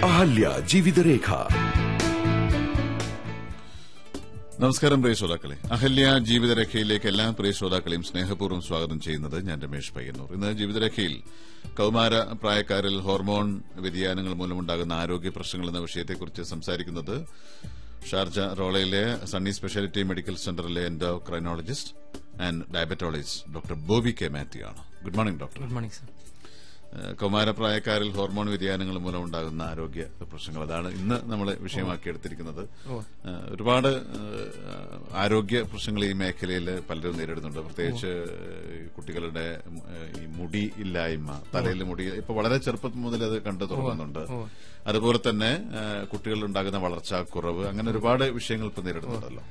അഹല്യ ജീവിതരേഖ. നമസ്കാരം പ്രിയ ശ്രോതാക്കളെ, അഹല്യ ജീവിതരേഖയിലേക്ക് എല്ലാ പ്രിയ ശ്രോതാക്കളെയും സ്നേഹപൂർവ്വം സ്വാഗതം ചെയ്യുന്നത് ഞാൻ രമേശ് പയ്യന്നൂർ. ഇന്ന് ജീവിതരേഖയിൽ കൌമാര പ്രായക്കാരിൽ ഹോർമോൺ വ്യതിയാനങ്ങൾ മൂലമുണ്ടാകുന്ന ആരോഗ്യ പ്രശ്നങ്ങൾ എന്ന വിഷയത്തെക്കുറിച്ച് സംസാരിക്കുന്നത് ഷാർജ റോളയിലെ സണ്ണി സ്പെഷ്യാലിറ്റി മെഡിക്കൽ സെന്ററിലെ endocrinologist and diabetologist doctor Bobby K Mathew ആണ്. Good morning doctor. Good morning sir. കൌമാരപ്രായക്കാരിൽ ഹോർമോൺ വ്യതിയാനങ്ങൾ മൂലമുണ്ടാകുന്ന ആരോഗ്യ പ്രശ്നങ്ങൾ, അതാണ് ഇന്ന് നമ്മൾ വിഷയമാക്കി എടുത്തിരിക്കുന്നത്. ഒരുപാട് ആരോഗ്യ പ്രശ്നങ്ങൾ ഈ മേഖലയിൽ പലരും നേരിടുന്നുണ്ട്. പ്രത്യേകിച്ച് കുട്ടികളുടെ ഈ മുടി ഇല്ലായ്മ, തലയിൽ മുടി ഇപ്പൊ വളരെ ചെറുപ്പം മുതൽ അത് കണ്ടു തുടങ്ങുന്നുണ്ട്. അതുപോലെ തന്നെ കുട്ടികളിലുണ്ടാകുന്ന വളർച്ചാക്കുറവ്, അങ്ങനെ ഒരുപാട് വിഷയങ്ങൾ ഇപ്പൊ നേരിടുന്നുണ്ടല്ലോ.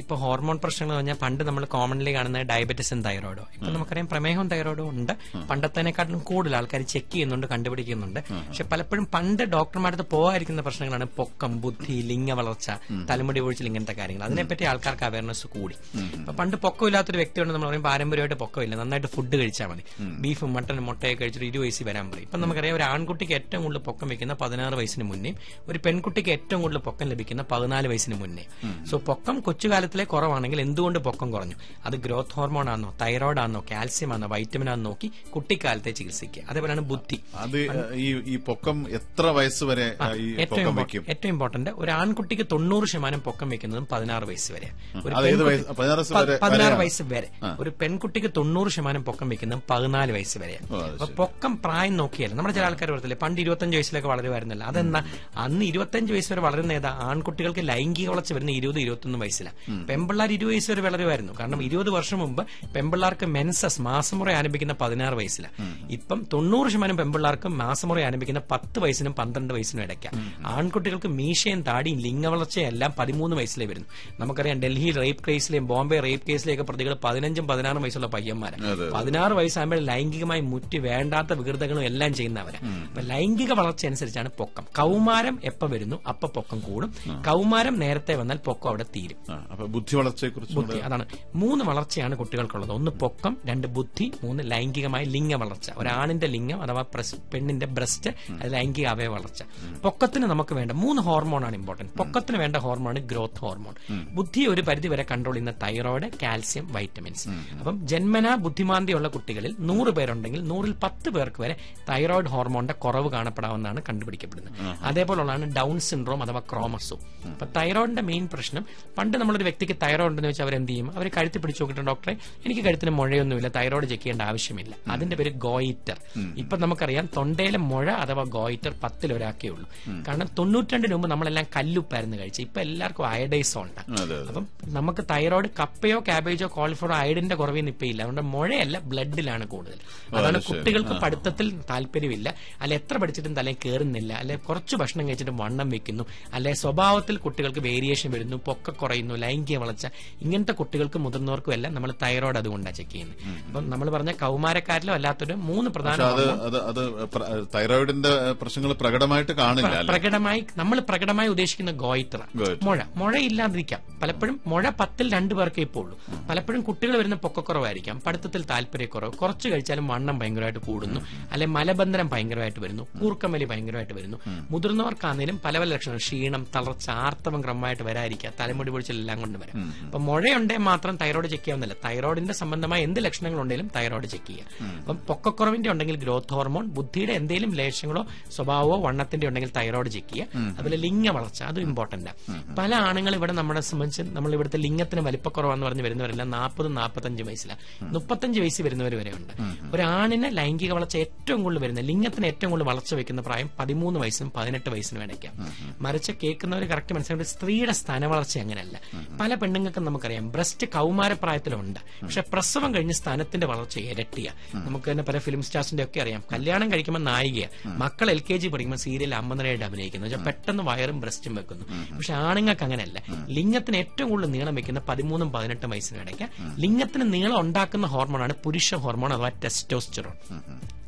ഇപ്പൊ ഹോർമോൺ പ്രശ്നങ്ങൾ എന്ന് പറഞ്ഞാൽ പണ്ട് നമ്മൾ കോമൺലി കാണുന്ന ഡയബറ്റിസും തൈറോയിഡോ, ഇപ്പൊ നമുക്കറിയാം പ്രമേഹവും തൈറോയിഡും ഉണ്ട്. പണ്ടത്തേനെക്കാട്ടിലും കൂടുതൽ ആൾക്കാർ ചെക്ക് ചെയ്യുന്നുണ്ട്, കണ്ടുപിടിക്കുന്നുണ്ട്. പക്ഷെ പലപ്പോഴും പണ്ട് ഡോക്ടർമാരുടെ പോകാതിരിക്കുന്ന പ്രശ്നങ്ങളാണ് പൊക്കം, ബുദ്ധി, ലിംഗ വളർച്ച, തലമുടി ഒഴിച്ചിൽ, ഇങ്ങനത്തെ കാര്യങ്ങൾ. അതിനെപ്പറ്റി ആൾക്കാർക്ക് അവയർനെസ് കൂടി. ഇപ്പൊ പണ്ട് പൊക്കമില്ലാത്തൊരു വ്യക്തിയോട് നമ്മൾ പറയും പാരമ്പര്യമായിട്ട് പൊക്കമില്ല, നന്നായിട്ട് ഫുഡ് കഴിച്ചാൽ മതി, ബീഫും മട്ടനും മുട്ടയൊക്കെ കഴിച്ചിട്ട് 20 വയസ്സിൽ വരാൻ പറയും. ഇപ്പൊ നമുക്കറിയാം ഒരു ആൺകുട്ടിക്ക് ഏറ്റവും കൂടുതൽ പൊക്കം വെക്കുന്ന 16 വയസ്സിന് മുന്നേ, ഒരു പെൺകുട്ടിക്ക് ഏറ്റവും കൂടുതൽ പൊക്കം ലഭിക്കുന്ന 14 വയസ്സിന് മുന്നേ. സോ പൊക്കം കൊച്ചുകാലത്തിലെ കുറവാണെങ്കിൽ എന്തുകൊണ്ട് പൊക്കം കുറഞ്ഞു? അത് ഗ്രോത്ത് ഹോർമോൺ ആണോ, തൈറോയ്ഡ് ആണോ, കാൽസ്യം ആണോ, വൈറ്റമിൻ ആണോ നോക്കി കുട്ടിക്കാലത്തെ ചികിത്സിക്കുക. അതേപോലെയാണ് ബുദ്ധി. അത് ഈ പൊക്കം എത്ര വയസ്സ് വരെ ഏറ്റവും ഇമ്പോർട്ടന്റ്, ഒരു ആൺകുട്ടിക്ക് 90% പൊക്കം വെക്കുന്നതും 16 വയസ്സ് വരെ, 16 വയസ്സ് വരെ. ഒരു പെൺകുട്ടിക്ക് 90% പൊക്കം വെക്കുന്നതും 14 വയസ്സ് വരെ. അപ്പൊ പൊക്കം പ്രായം നോക്കിയാലും നമ്മുടെ ചില ആൾക്കാർ പറയത്തില്ലേ പണ്ട് 25 വയസ്സിലൊക്കെ വളരുമായിരുന്നല്ല. അതെന്നാ അന്ന് 25 വയസ്സ് വരെ വളരുന്ന ഏതാ? ആൺകുട്ടികൾക്ക് ലൈംഗിക വളർച്ച വരുന്ന 20-21 വയസ്സിലാണ്. പെൺപിള്ളാർ 20 വയസ്സ് വരെ വളരുമായിരുന്നു. കാരണം 20 വർഷം മുമ്പ് പെൺപിള്ളാർക്ക് മെൻസസ് മാസമുറ ആരംഭിക്കുന്ന 16 വയസ്സിലാണ്. ഇപ്പം 90% പെൺപിള്ളാർക്ക് മാസമുറ ആരംഭിക്കുന്ന 10 വയസ്സിനും 12 വയസ്സിനും ഇടയ്ക്കാണ്. ആൺകുട്ടികൾക്ക് മീശയും താടിയും ലിംഗവളർച്ചയും എല്ലാം 13 വയസ്സിലേ വരുന്നു. നമുക്കറിയാം ഡൽഹി റേപ്പ് കേസിലെയും ബോംബെ റേപ്പ് കേസിലെയൊക്കെ പ്രതികൾ 15-16 വയസ്സുള്ള പയ്യന്മാരാണ്. 16 വയസ്സാകുമ്പോൾ ലൈംഗികമായി മുറ്റി വേണ്ടാത്ത വികൃതങ്ങളും എല്ലാം ചെയ്യുന്നവരാണ്. അപ്പൊ ലൈംഗിക വളർച്ച അനുസരിച്ചാണ് പൊക്കം. കൌമാരം എപ്പോ വരുന്നു അപ്പൊ പൊക്കം കൂടും. കൌമാരം നേരത്തെ വന്നാൽ പൊക്കം അവിടെ തീരും. ബുദ്ധി വളർച്ചയെക്കുറിച്ച് അതാണ് 3 വളർച്ചയാണ് കുട്ടികൾക്കുള്ളത്. 1 പൊക്കം, 2 ബുദ്ധി, 3 ലൈംഗികമായ ലിംഗ വളർച്ച. ഒരാണിന്റെ ലിംഗം അഥവാ പെണ്ണിന്റെ ബ്രസ്റ്റ്, അത് ലൈംഗിക അവയവ വളർച്ച. പൊക്കത്തിന് നമുക്ക് വേണ്ട 3 ഹോർമോണാണ് ഇമ്പോർട്ടന്റ്. പൊക്കത്തിന് വേണ്ട ഹോർമോൺ ഗ്രോത്ത് ഹോർമോൺ. ബുദ്ധി ഒരു പരിധി വരെ കൺട്രോൾ ചെയ്യുന്ന തൈറോയ്ഡ്, കാൽസ്യം, വൈറ്റമിൻസ്. അപ്പം ജന്മനാ ബുദ്ധിമാന്ദ്യമുള്ള കുട്ടികളിൽ 100 പേരുണ്ടെങ്കിൽ 100ൽ 10 പേർക്ക് വരെ തൈറോയ്ഡ് ഹോർമോണിന്റെ കുറവ് കാണപ്പെടാവുന്നതാണ് കണ്ടുപിടിക്കപ്പെടുന്നത്. അതേപോലെയാണ് ഡൗൺ സിൻഡ്രോം അഥവാ ക്രോമസോം. അപ്പൊ തൈറോയിഡിന്റെ മെയിൻ പ്രശ്നം, പണ്ട് നമ്മളൊരു വ്യക്തിക്ക് തൈറോയ്ഡ് ഉണ്ടെന്ന് വെച്ചാൽ അവരെന്ത് ചെയ്യും? അവർ കഴുത്തി പിടിച്ചു നോക്കിയിട്ട് ഡോക്ടറെ എനിക്ക് കഴുത്തിന് മുഴയൊന്നുമില്ല, തൈറോയ്ഡ് ചെക്ക് ചെയ്യേണ്ട ആവശ്യമില്ല. അതിന്റെ പേര് ഗോയിറ്റർ. ഇപ്പൊ നമുക്കറിയാം തൊണ്ടയിലെ മുഴ അഥവാ ഗോയിറ്റർ 10ൽ ഒരാക്കേ ഉള്ളൂ. കാരണം 92 മുമ്പ് നമ്മളെല്ലാം കല്ലുപ്പായിരുന്നു കഴിച്ചത്. ഇപ്പൊ എല്ലാവർക്കും അയഡൈസ് ഉണ്ട്. അപ്പം നമുക്ക് തൈറോയ്ഡ് കപ്പയോ കാബേജോ കോളിഫ്ലവറോ അയഡിന്റെ കുറവൊന്നും ഇപ്പൊ ഇല്ല. അതുകൊണ്ട് മുഴയല്ല, ബ്ലഡിലാണ് കൂടുതൽ. അതാണ് കുട്ടികൾക്ക് പഠിത്തത്തിൽ താല്പര്യമില്ല, അല്ലെ എത്ര പഠിച്ചിട്ടും തലയിൽ കയറുന്നില്ല, അല്ലെ കുറച്ച് ഭക്ഷണം കഴിച്ചിട്ട് വണ്ണം വെക്കുന്നു, അല്ലെ സ്വഭാവത്തിൽ കുട്ടികൾക്ക് വേരിയേഷൻ വരുന്നു, പൊക്ക കുറയുന്നു, ലൈംഗിക വളർച്ച. ഇങ്ങനത്തെ കുട്ടികൾക്കും മുതിർന്നവർക്കും എല്ലാം നമ്മൾ തൈറോയ്ഡ് അതുകൊണ്ടാണ് ചെക്ക് ചെയ്യുന്നത്. അപ്പം നമ്മൾ പറഞ്ഞ കൌമാരക്കാരിലോ അല്ലാത്തൊരു 3 പ്രധാന തൈറോയിഡിന്റെ പ്രശ്നങ്ങൾ പ്രകടമായിട്ട് കാണില്ല. നമ്മൾ പ്രകടമായി ഉദ്ദേശിക്കുന്ന ഗോയിറ്റർ, മുഴ ഇല്ലാതിരിക്കാം. പലപ്പോഴും മുഴ 10ൽ 2 പേർക്കേ ഇപ്പോൾ ഉള്ളൂ. പലപ്പോഴും കുട്ടികൾ വരുന്ന പൊക്കക്കുറവായിരിക്കാം, പഠിത്തത്തിൽ താല്പര്യക്കുറവ്, കുറച്ച് കഴിച്ചാലും വണ്ണം ഭയങ്കരമായിട്ട് കൂടുന്നു, അല്ലെ മലബന്ധനം ഭയങ്കരമായിട്ട് വരുന്നു, കൂർക്കമലി ഭയങ്കരമായിട്ട് വരുന്നു. മുതിർന്നവർക്കാണെങ്കിലും പല പല ലക്ഷണങ്ങൾ, ക്ഷീണം, തളർച്ച, ആർത്തവം ക്രമമായിട്ട് വരാതിരിക്കുക, തലമുടി പൊഴിച്ചെല്ലാം കൊണ്ട് വരാം. അപ്പൊ മുഴയുണ്ടെങ്കിൽ മാത്രം തൈറോയ്ഡ് ചെക്ക് ചെയ്യാവുന്നില്ല. തൈറോയിഡിന്റെ സംബന്ധമായ എന്ത് ലക്ഷണങ്ങൾ ഉണ്ടെങ്കിലും തൈറോയ്ഡ് ചെക്ക് ചെയ്യാം. അപ്പം പൊക്കക്കുറവിന്റെ ഉണ്ടെങ്കിൽ ഗ്രോത്ത് ഹോർമോൺ, ബുദ്ധിയുടെ എന്തെങ്കിലും ലേശങ്ങളോ സ്വഭാവമോ വണ്ണത്തിന്റെ ഉണ്ടെങ്കിൽ തൈറോയ്ഡ് ചെക്ക് ചെയ്യുക. അതുപോലെ ലിംഗ വളർച്ച, അതും ഇമ്പോർട്ടന്റ്. പല ആണുങ്ങൾ ഇവിടെ നമ്മളെ സംബന്ധിച്ച് നമ്മൾ ഇവിടുത്തെ ലിംഗത്തിന് വലിപ്പക്കുറവാന്ന് പറഞ്ഞ് വരുന്നവരെല്ലാം 40-45 വയസ്സിലാണ്. 35 വയസ്സിൽ വരുന്നവർ വരെ ഉണ്ട്. ഒരാണിന് ലൈംഗിക വളർച്ച ഏറ്റവും കൂടുതൽ വരുന്നത്, ലിംഗത്തിന് ഏറ്റവും കൂടുതൽ വളർച്ച വെക്കുന്ന പ്രായം 13 വയസ്സിനും 18 വയസ്സിനും ഇടയ്ക്കാണ്. മറിച്ച് കേൾക്കുന്നവർ കറക്റ്റ് മനസ്സിലാക്കി സ്ത്രീയുടെ സ്ഥാനവളർച്ച അങ്ങനെയല്ല. പല പെണ്ണുങ്ങൾക്കും നമുക്കറിയാം ബ്രസ്റ്റ് കൌമാരപ്രായത്തിലുണ്ട്, പക്ഷെ പ്രസവം കഴിഞ്ഞ് സ്ഥാനത്തിന്റെ വളർച്ച ഇരട്ടിയ. നമുക്ക് തന്നെ പല ഫിലിം സ്റ്റാർസിന്റെ ഒക്കെ അറിയാം, കല്യാണം കഴിക്കുമ്പോൾ നായികയാണ്, മക്കൾ LKG പഠിക്കുമ്പോൾ സീരിയൽ അമ്മനരായിട്ട് അഭിനയിക്കുന്നു, പെട്ടെന്ന് വയറും ബ്രസ്റ്റും വെക്കുന്നു. പക്ഷെ ആണുങ്ങൾക്ക് അങ്ങനെയല്ല. ലിംഗത്തിന് ഏറ്റവും കൂടുതൽ നീളം വെക്കുന്ന 13-18 വയസ്സിനും ഇടയ്ക്ക്. ലിംഗത്തിന് നീളം ഉണ്ടാക്കുന്ന ഹോർമോണാണ് പുരുഷ ഹോർമോൺ അഥവാ ടെസ്റ്റോസ്റ്റെറോൺ.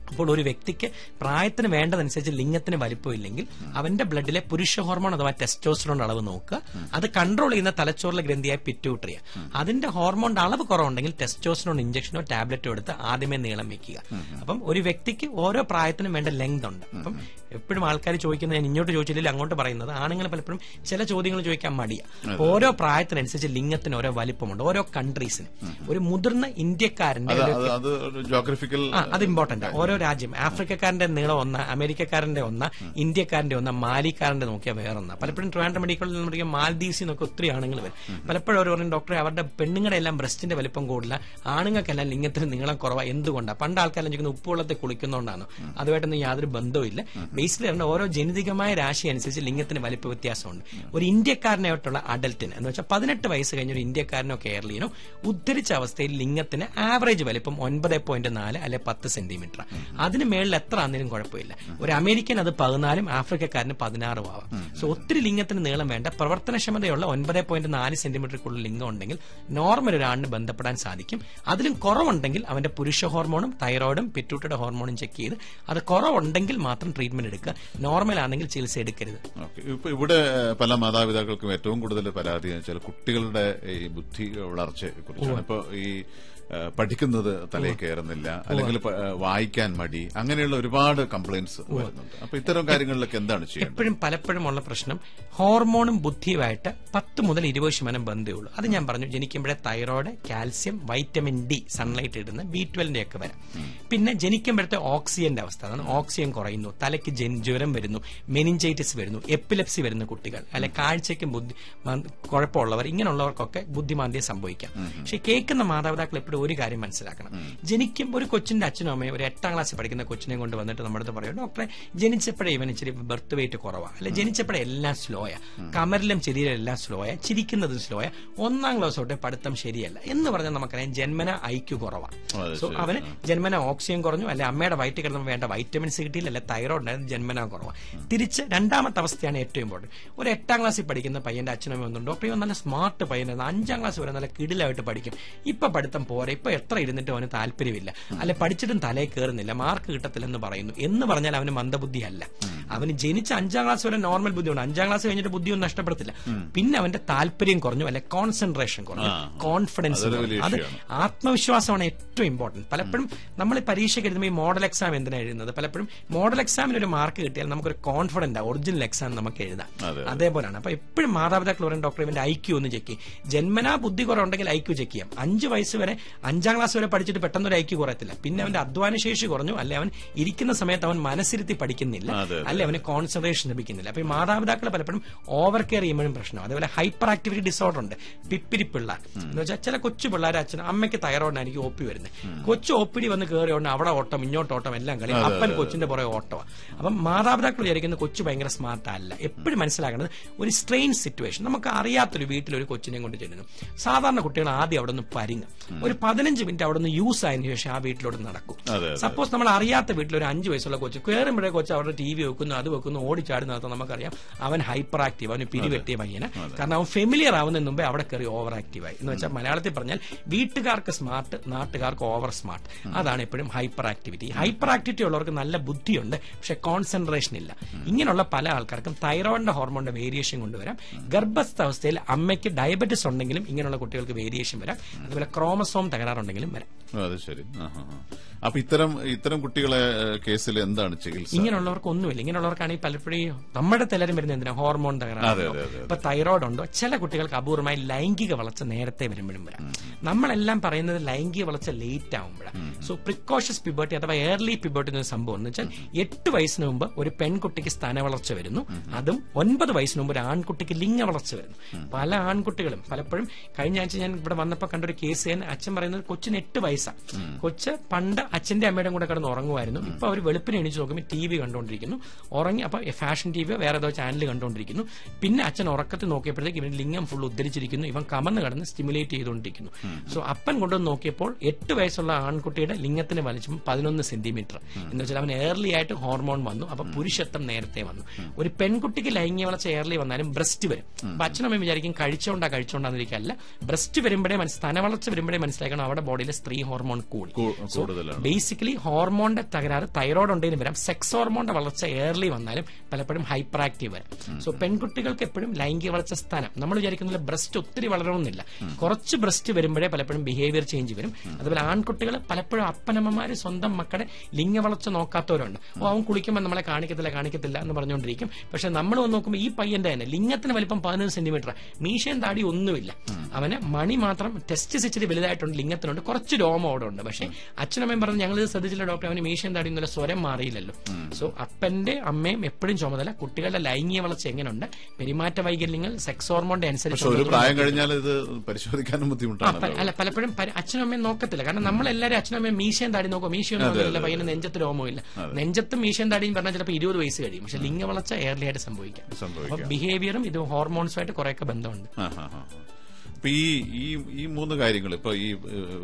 അപ്പോൾ ഒരു വ്യക്തിക്ക് പ്രായത്തിന് വേണ്ടതനുസരിച്ച് ലിംഗത്തിന് വലിപ്പമില്ലെങ്കിൽ അവന്റെ ബ്ലഡിലെ പുരുഷ ഹോർമോൺ അഥവാ ടെസ്റ്റോസ്റ്ററോൺ അളവ് നോക്കുക. അത് കൺട്രോൾ ചെയ്യുന്ന തലച്ചോറിലെ ഗ്രന്ഥിയായ പിറ്റ്യൂട്ടറിയ. അതിന്റെ ഹോർമോണിന്റെ അളവ് കുറവുണ്ടെങ്കിൽ ടെസ്റ്റോസ്റ്ററോൺ ഇഞ്ചക്ഷനോ ടാബ്ലറ്റോ എടുത്ത് ആദ്യമേ നീളം വെക്കുക. അപ്പം ഒരു വ്യക്തിക്ക് ഓരോ പ്രായത്തിനും വേണ്ട ലെങ്ത് ഉണ്ട്. അപ്പം എപ്പോഴും ആൾക്കാർ ചോദിക്കുന്നത്, ഞാൻ ഇങ്ങോട്ട് ചോദിച്ചില്ലെങ്കിൽ അങ്ങോട്ട് പറയുന്നത്, ആണുങ്ങൾ പലപ്പോഴും ചില ചോദ്യങ്ങൾ ചോദിക്കാൻ മടിയാണ്. ഓരോ പ്രായത്തിനനുസരിച്ച് ലിംഗത്തിന് ഓരോ വലിപ്പമുണ്ട്, ഓരോ കൺട്രീസിന്. ഒരു മുതിർന്ന ഇന്ത്യക്കാരന്റെ അത് ഇമ്പോർട്ടന്റ്. ഓരോ രാജ്യം, ആഫ്രിക്കക്കാരന്റെ നീളം ഒന്ന്, അമേരിക്കക്കാരന്റെ ഒന്ന്, ഇന്ത്യക്കാരന്റെ ഒന്ന്, മാലിക്കാരന്റെ നോക്കിയാൽ വേറൊന്ന്. പലപ്പോഴും ട്രിവാൻഡ്രം മെഡിക്കൽ കോളേജിൽ നമ്മൾ മാൽദീവ്സിൽ നിന്നൊക്കെ ഒത്തിരി ആണുങ്ങൾ വരും. പലപ്പോഴും അവർ പറയും, ഡോക്ടറെ അവരുടെ പെണ്ണുങ്ങളുടെ എല്ലാം ബ്രസ്റ്റിന്റെ വലിപ്പം കൂടില്ല, ആണുങ്ങൾക്കെല്ലാം ലിംഗത്തിന് നീളം കുറവാണ്, എന്തുകൊണ്ടാണ്? പണ്ട് ആൾക്കാരെല്ലാം ചോദിക്കുന്നത് ഉപ്പുവെള്ളത്തെ കുളിക്കുന്നതുകൊണ്ടാണ്. അതുമായിട്ടൊന്നും യാതൊരു ബന്ധവുമില്ല. ബേസിക്കലി ഓരോ ജനിതകമായ രാശി അനുസരിച്ച് ലിംഗത്തിന് വലിപ്പ വ്യത്യാസമുണ്ട്. ഒരു ഇന്ത്യക്കാരനായിട്ടുള്ള അഡൽട്ടിന് എന്ന് വെച്ചാൽ 18 വയസ്സ് കഴിഞ്ഞ ഒരു ഇന്ത്യക്കാരനോ കേരളീയനോ ഉദ്ധരിച്ച അവസ്ഥയിൽ ലിംഗത്തിന് ആവറേജ് വലിപ്പം 9.4 അല്ലെ 10 സെന്റിമീറ്റർ. അതിന് മേളിൽ എത്ര ആണെങ്കിലും കുഴപ്പമില്ല. ഒരു അമേരിക്കൻ അത് 14, ആഫ്രിക്കക്കാരന് 16 ആവാം. സോ ഒത്തിരി ലിംഗത്തിന് നീളം വേണ്ട. പ്രവർത്തനക്ഷമതയുള്ള 9.4 സെന്റിമീറ്ററിലുള്ള ലിംഗം ഉണ്ടെങ്കിൽ നോർമൽ ഒരാളിന് ബന്ധപ്പെടാൻ സാധിക്കും. അതിലും കുറവുണ്ടെങ്കിൽ അവന്റെ പുരുഷ ഹോർമോണും തൈറോയിഡും പിറ്റ്യൂട്ടറിയുടെ ഹോർമോണും ചെക്ക് ചെയ്ത് അത് കുറവുണ്ടെങ്കിൽ മാത്രം ട്രീറ്റ്മെന്റ് എടുക്കുക. നോർമൽ ആണെങ്കിൽ ചികിത്സ എടുക്കരുത്. ഇപ്പൊ ഇവിടെ പല മാതാപിതാക്കൾക്കും ഏറ്റവും കൂടുതൽ പരാതി എന്ന് വെച്ചാൽ കുട്ടികളുടെ ഈ ബുദ്ധി വളർച്ചയെ കുറിച്ചാണ്. ഇപ്പൊ ഈ പഠിക്കുന്നത് തലയിൽ കയറുന്നില്ല, അല്ലെങ്കിൽ വായിക്കാൻ മടി, അങ്ങനെയുള്ള ഒരുപാട് കംപ്ലയിന്റ്സ് വരുന്നുണ്ട്. അപ്പൊ ഇത്തരം കാര്യങ്ങളിലൊക്കെ എന്താണ് ചെയ്യുന്നത്? എപ്പോഴും പലപ്പോഴും ഉള്ള പ്രശ്നം ഹോർമോണും ബുദ്ധിയുമായിട്ട് 10 മുതൽ 20% ബന്ധമേ ഉള്ളൂ. അത് ഞാൻ പറഞ്ഞു, ജനിക്കുമ്പോഴേ thyroid, calcium, vitamin D, sunlight ഇടുന്ന B12 ഒക്കെ വരാം. പിന്നെ ജനിക്കുമ്പോഴത്തെ ഓക്സിജന്റെ അവസ്ഥ, അതാണ് ഓക്സിജൻ കുറയുന്നു, തലയ്ക്ക് ജ്വരം വരുന്നു, മെനിഞ്ചൈറ്റിസ് വരുന്നു, എപ്പിലെപ്സി വരുന്ന കുട്ടികൾ, അല്ലെ കാഴ്ചയ്ക്കും കുഴപ്പമുള്ളവർ, ഇങ്ങനെയുള്ളവർക്കൊക്കെ ബുദ്ധിമാന്ദ്യം സംഭവിക്കാം. പക്ഷെ കേൾക്കുന്ന മാതാപിതാക്കൾ എപ്പോഴും ഒരു കാര്യം മനസ്സിലാക്കണം. ജനിക്കും ഒരു കൊച്ചിന്റെ അച്ഛനും അമ്മയും ഒരു 8ാം ക്ലാസ്സിൽ പഠിക്കുന്ന കൊച്ചിനെ കൊണ്ട് വന്നിട്ട് നമ്മുടെ അടുത്ത് പറയും, ഡോക്ടറെ ജനിച്ചപ്പോഴേ ഇവൻ ഇച്ചിരി ബർത്ത് വെയിറ്റ് കുറവാ, അല്ലെ ജനിച്ചപ്പോഴേ എല്ലാം സ്ലോയാ, കമറിലും ശരീരം എല്ലാം സ്ലോയാ, ചിരിക്കുന്നതും സ്ലോയാ, 1ാം ക്ലാസ് തൊട്ടേ പഠിത്തം ശരിയല്ല എന്ന് പറഞ്ഞാൽ നമുക്കറിയാം ജന്മന IQ കുറവാ. സോ അവന് ജന്മന ഓക്സിജൻ കുറഞ്ഞു, അല്ലെ അമ്മയുടെ വയറ്റിൽ കിടന്നപ്പോൾ വേണ്ട വൈറ്റമിൻസ് കിട്ടിയില്ല, അല്ലെ തൈറോയ്ഡ് ഉണ്ടായിരുന്നു, ജന്മന കുറവാ. തിരിച്ച് രണ്ടാമത്തെ അവസ്ഥയാണ് ഏറ്റവും ഇമ്പോർട്ടന്റ്. ഒരു 8ാം ക്ലാസ്സിൽ പഠിക്കുന്ന പയ്യന്റെ അച്ഛനമ്മ വന്നു, ഡോക്ടർ ഇവൻ നല്ല സ്മാർട്ട് പയ്യനായിരുന്നു, 5ാം ക്ലാസ് വരെ നല്ല കിടിലായിട്ട് പഠിക്കും, ഇപ്പൊ പഠിത്തം പോരാ, ഇപ്പൊ എത്ര ഇരുന്നിട്ട് അവന് താല്പര്യമില്ല, അല്ലെ പഠിച്ചിട്ടും തലയിൽ കയറുന്നില്ല, മാർക്ക് കിട്ടത്തില്ലെന്ന് പറയുന്നു എന്ന് പറഞ്ഞാൽ അവന് മന്ദബുദ്ധിയല്ല. അവന് ജനിച്ച 5ാം ക്ലാസ് വരെ നോർമൽ ബുദ്ധിയുണ്ട്, 5ാം ക്ലാസ് കഴിഞ്ഞിട്ട് ബുദ്ധിയൊന്നും നഷ്ടപ്പെടത്തില്ല. പിന്നെ അവന്റെ താല്പര്യം കുറഞ്ഞു, അല്ലെ കോൺസെൻട്രേഷൻ കുറഞ്ഞു, കോൺഫിഡൻസ് കുറഞ്ഞു. അത് ആത്മവിശ്വാസമാണ് ഏറ്റവും ഇമ്പോർട്ടന്റ്. പലപ്പോഴും നമ്മൾ പരീക്ഷയ്ക്ക് എഴുതുമ്പോൾ ഈ മോഡൽ എക്സാം എന്തിനാണ് എഴുതുന്നത്? പലപ്പോഴും മോഡൽ എക്സാമിന് ഒരു മാർക്ക് കിട്ടിയാൽ നമുക്കൊരു കോൺഫിഡന്റ് ഒറിജിനൽ എക്സാം നമുക്ക് എഴുതാം. അതേപോലെയാണ്. അപ്പൊ എപ്പോഴും മാതാപിതാക്കൾ പറയും, ഡോക്ടർ ഇവന്റെ IQ ഒന്ന് ചെക്ക് ചെയ്യും. ജന്മനാ ബുദ്ധി കുറവുണ്ടെങ്കിൽ IQ ചെക്ക് ചെയ്യാം. 5 വയസ്സ് വരെ 5ാം ക്ലാസ് വരെ പഠിച്ചിട്ട് പെട്ടെന്ന് ഒരു IQ കുറയത്തില്ല. പിന്നെ അവന്റെ അധ്വാനശേഷി കുറഞ്ഞു, അല്ലെ അവൻ ഇരിക്കുന്ന സമയത്ത് അവൻ മനസ്സിരുത്തി പഠിക്കുന്നില്ല, അല്ലെ അവന് കോൺസെൻട്രേഷൻ ലഭിക്കുന്നില്ല. അപ്പൊ ഈ മാതാപിതാക്കൾ പലപ്പോഴും ഓവർ കെയർ ചെയ്യുമ്പോഴും പ്രശ്നം. അതേപോലെ ഹൈപ്പർ ആക്ടിവിറ്റി ഡിസോർഡർ ഉണ്ട്, പിപ്പിരി പിള്ളേർ എന്ന് വെച്ചാൽ ചില കൊച്ചു പിള്ളേരെ അച്ഛനും അമ്മയ്ക്ക് തയ്യാറോണ്ടായിരിക്കും OP വരുന്നത്. കൊച്ചു OPD വന്ന് കയറിയോണ്ട് അവിടെ ഓട്ടം ഇങ്ങോട്ടോട്ടം എല്ലാം കളി, അപ്പൻ കൊച്ചിന്റെ പുറകെ ഓട്ടമാണ്. അപ്പം മാതാപിതാക്കൾ വിചാരിക്കുന്ന കൊച്ചു ഭയങ്കര സ്മാർട്ട് അല്ല. എപ്പോഴും മനസ്സിലാക്കേണ്ടത് ഒരു സ്ട്രെയിൻ സിറ്റുവേഷൻ, നമുക്ക് അറിയാത്തൊരു വീട്ടിലൊരു കൊച്ചിനെ കൊണ്ട് ചെല്ലുന്നു. സാധാരണ കുട്ടികൾ ആദ്യം അവിടെ നിന്ന് പരിങ്ങും, ഒരു 15 മിനിറ്റ് അവിടെ നിന്ന് യൂസ് ആയതിനു ശേഷം ആ വീട്ടിലോട്ട് നടക്കും. സപ്പോസ് നമ്മൾ അറിയാത്ത വീട്ടിൽ ഒരു 5 വയസ്സുള്ള കൊച്ച് കയറുമ്പോഴേ കൊച്ച് അവരുടെ TV വെക്കുന്നു, അത് വെക്കുന്നു, ഓടിച്ചാടി നടത്താൻ നമുക്കറിയാം അവൻ ഹൈപ്പർ ആക്റ്റീവ്, അവന് പിരിവെട്ടിയ പയ്യന്. കാരണം അവൻ ഫെമിലിയർ ആവുന്നതിന് മുമ്പേ അവിടെ കയറി ഓവർ ആക്റ്റീവായി. എന്ന് വെച്ചാൽ മലയാളത്തിൽ പറഞ്ഞാൽ വീട്ടുകാർക്ക് സ്മാർട്ട്, നാട്ടുകാർക്ക് ഓവർ സ്മാർട്ട്. അതാണ് എപ്പോഴും ഹൈപ്പർ ആക്ടിവിറ്റി. ഹൈപ്പർ ആക്ടിവിറ്റി ഉള്ളവർക്ക് നല്ല ബുദ്ധിയുണ്ട്, പക്ഷെ കോൺസെൻട്രേഷൻ ഇല്ല. ഇങ്ങനെയുള്ള പല ആൾക്കാർക്കും തൈറോയിഡിന്റെ ഹോർമോണിന്റെ വേരിയേഷൻ കൊണ്ടുവരാം. ഗർഭസ്ഥാവസ്ഥയിൽ അമ്മയ്ക്ക് ഡയബറ്റിസ് ഉണ്ടെങ്കിലും ഇങ്ങനെയുള്ള കുട്ടികൾക്ക് വേരിയേഷൻ വരാം. അതുപോലെ ക്രോമസോം തകരാറുണ്ടെങ്കിലും വരാം. അത് ശരി. അപ്പൊ ഇത്തരം കുട്ടികളെ കേസിൽ എന്താണ് ചികിത്സ? ഇങ്ങനെയുള്ളവർക്ക് ഒന്നുമില്ല. ഇങ്ങനെയുള്ളവർക്കാണെങ്കിൽ പലപ്പോഴും നമ്മുടെ ചിലരും വരുന്ന എന്തിനാ ഹോർമോൺ തകരാറ്, ഇപ്പൊ തൈറോയിഡ് ഉണ്ടോ, ചില കുട്ടികൾക്ക് അപൂർവമായി ലൈംഗിക വളർച്ച നേരത്തെ വരുമ്പോഴും വരാം. നമ്മളെല്ലാം പറയുന്നത് ലൈംഗിക വളർച്ച ലേറ്റ് ആവുമ്പോഴാണ്. സോ പ്രിക്കോഷ്യസ് പ്യൂബർട്ടി അഥവാ ഏർലി പ്യൂബർട്ടി എന്ന സംഭവം എന്ന് വെച്ചാൽ 8 വയസ്സിന് മുമ്പ് ഒരു പെൺകുട്ടിക്ക് സ്ഥാന വളർച്ച വരുന്നു, അതും 9 വയസ്സിന് മുമ്പ് ഒരു ആൺകുട്ടിക്ക് ലിംഗ വളർച്ച വരുന്നു. പല ആൺകുട്ടികളും പലപ്പോഴും കഴിഞ്ഞ ആഴ്ച ഞാൻ ഇവിടെ വന്നപ്പോൾ കണ്ടൊരു കേസ്, അച്ഛൻ പറയുന്നത് കൊച്ചിന് 8 വയസ്സാണ്. കൊച്ച് പണ്ട് അച്ഛന്റെ അമ്മയുടെ കൂടെ കിടന്ന് ഉറങ്ങുമായിരുന്നു, ഇപ്പൊ അവർ വെളുപ്പിനെ എണീച്ച് നോക്കുമ്പോൾ TV കണ്ടുകൊണ്ടിരിക്കുന്നു, ഉറങ്ങി അപ്പൊ ഫാഷൻ TV വേറെ ഏതോ ചാനൽ കണ്ടുകൊണ്ടിരിക്കുന്നു. പിന്നെ അച്ഛൻ ഉറക്കത്തിൽ നോക്കിയപ്പോഴത്തേക്ക് ഇവൻ ലിംഗം ഫുൾ ഉദ്ധരിച്ചിരിക്കുന്നു, ഇവൻ കമന്ന് കിടന്ന് സ്റ്റിമുലേറ്റ് ചെയ്തുകൊണ്ടിരിക്കുന്നു. സോ അപ്പൻ കൊണ്ടുവന്ന് നോക്കിയപ്പോൾ 8 വയസ്സുള്ള ആൺകുട്ടിയുടെ ലിംഗത്തിന് വലിച്ചം 11 സെന്റിമീറ്റർ. എന്ന് വെച്ചാൽ അവൻ ഏർലി ആയിട്ട് ഹോർമോൺ വന്നു, അപ്പൊ പുരുഷത്വം നേരത്തെ വന്നു. ഒരു പെൺകുട്ടിക്ക് ലൈംഗിക വളർച്ച ഏർലി വന്നാലും ബ്രസ്റ്റ് വരും. അപ്പൊ അച്ഛനമ്മ വിചാരിക്കും കഴിച്ചോണ്ടാന്നിരിക്കല്ല, ബ്രസ്റ്റ് വരുമ്പോഴേ സ്ഥാന വളർച്ച വരുമ്പോഴേ മനസ്സിലാക്കണം അവിടെ ബോഡിയിലെ സ്ത്രീ ഹോർമോൺ കൂടുതലാണ്. ബേസിക്കലി ഹോർമോണിന്റെ തകരാറ് തൈറോയ്ഡ് ഉണ്ടെങ്കിലും വരാം. സെക്സ് ഹോർമോണിന്റെ വളർച്ച ഏർലി ഇയർലി വന്നാലും പലപ്പോഴും ഹൈപ്പർ ആക്റ്റീവ് വരാം. സോ പെൺകുട്ടികൾക്ക് എപ്പോഴും ലൈംഗിക വളർച്ച സ്ഥാനം നമ്മൾ വിചാരിക്കുന്ന ബ്രസ്റ്റ് ഒത്തിരി വളരണമെന്നില്ല, കുറച്ച് ബ്രസ്റ്റ് വരുമ്പോഴേ പലപ്പോഴും ബിഹേവിയർ ചേഞ്ച് വരും. അതുപോലെ ആൺകുട്ടികൾ പലപ്പോഴും അപ്പനമ്മമാര് സ്വന്തം മക്കളുടെ ലിംഗ വളർച്ച നോക്കാത്തവരുണ്ട്. അവൻ കുളിക്കുമ്പോൾ നമ്മളെ കാണിക്കത്തില്ല എന്ന് പറഞ്ഞുകൊണ്ടിരിക്കും. പക്ഷെ നമ്മൾ വന്ന് നോക്കുമ്പോൾ ഈ പയ്യന്റെ തന്നെ ലിംഗത്തിന് വലിപ്പം 15 സെന്റിമീറ്റർ, മീശയും താടി ഒന്നുമില്ല. അവന് മണി മാത്രം ടെസ്റ്റ് ഇച്ചിരി വലുതായിട്ടുണ്ട്, ലിംഗത്തിനുണ്ട്, കുറച്ച് രോമം അവിടെ ഉണ്ട്. പക്ഷെ അച്ഛനമ്മയും പറഞ്ഞു ഞങ്ങൾ ഇത് ശ്രദ്ധിച്ചില്ല ഡോക്ടർ, അവന് മീശയും താടി ഒന്നുമില്ല, സ്വരം മാറിയില്ലല്ലോ. സോ അപ്പന്റെ അമ്മയും എപ്പോഴും ചുമതല കുട്ടികളുടെ ലൈംഗിക വളർച്ച എങ്ങനെയുണ്ട്, പെരുമാറ്റ വൈകല്യങ്ങൾ സെക്സ് ഹോർമോണിന്റെ അനുസരിച്ച് ഒരു പ്രായം കഴിഞ്ഞാൽ ഇത് പരിശോധിക്കാനും ബുദ്ധിമുട്ടാണ്. അല്ല, പലപ്പോഴും അച്ഛനും അമ്മയും നോക്കത്തില്ല. കാരണം നമ്മളെല്ലാവരും അച്ഛനും അമ്മയും മീശയും താടി നോക്കും, മീശയൊന്നുമില്ല, പയ്യന് നെഞ്ചത്ത് രോമവും ഇല്ല. നെഞ്ചത്തും മീശയും താടിയും പറഞ്ഞാൽ ചിലപ്പോൾ 20 വയസ്സ് കഴിയും. പക്ഷെ ലിംഗ വളർച്ച ഏർലി ആയിട്ട് സംഭവിക്കാം. അപ്പൊ ബിഹേവിയറും ഇത് ഹോർമോൺസുമായിട്ട് കുറെയൊക്കെ ബന്ധമുണ്ട്. അപ്പൊ ഈ 3 കാര്യങ്ങൾ, ഇപ്പൊ ഈ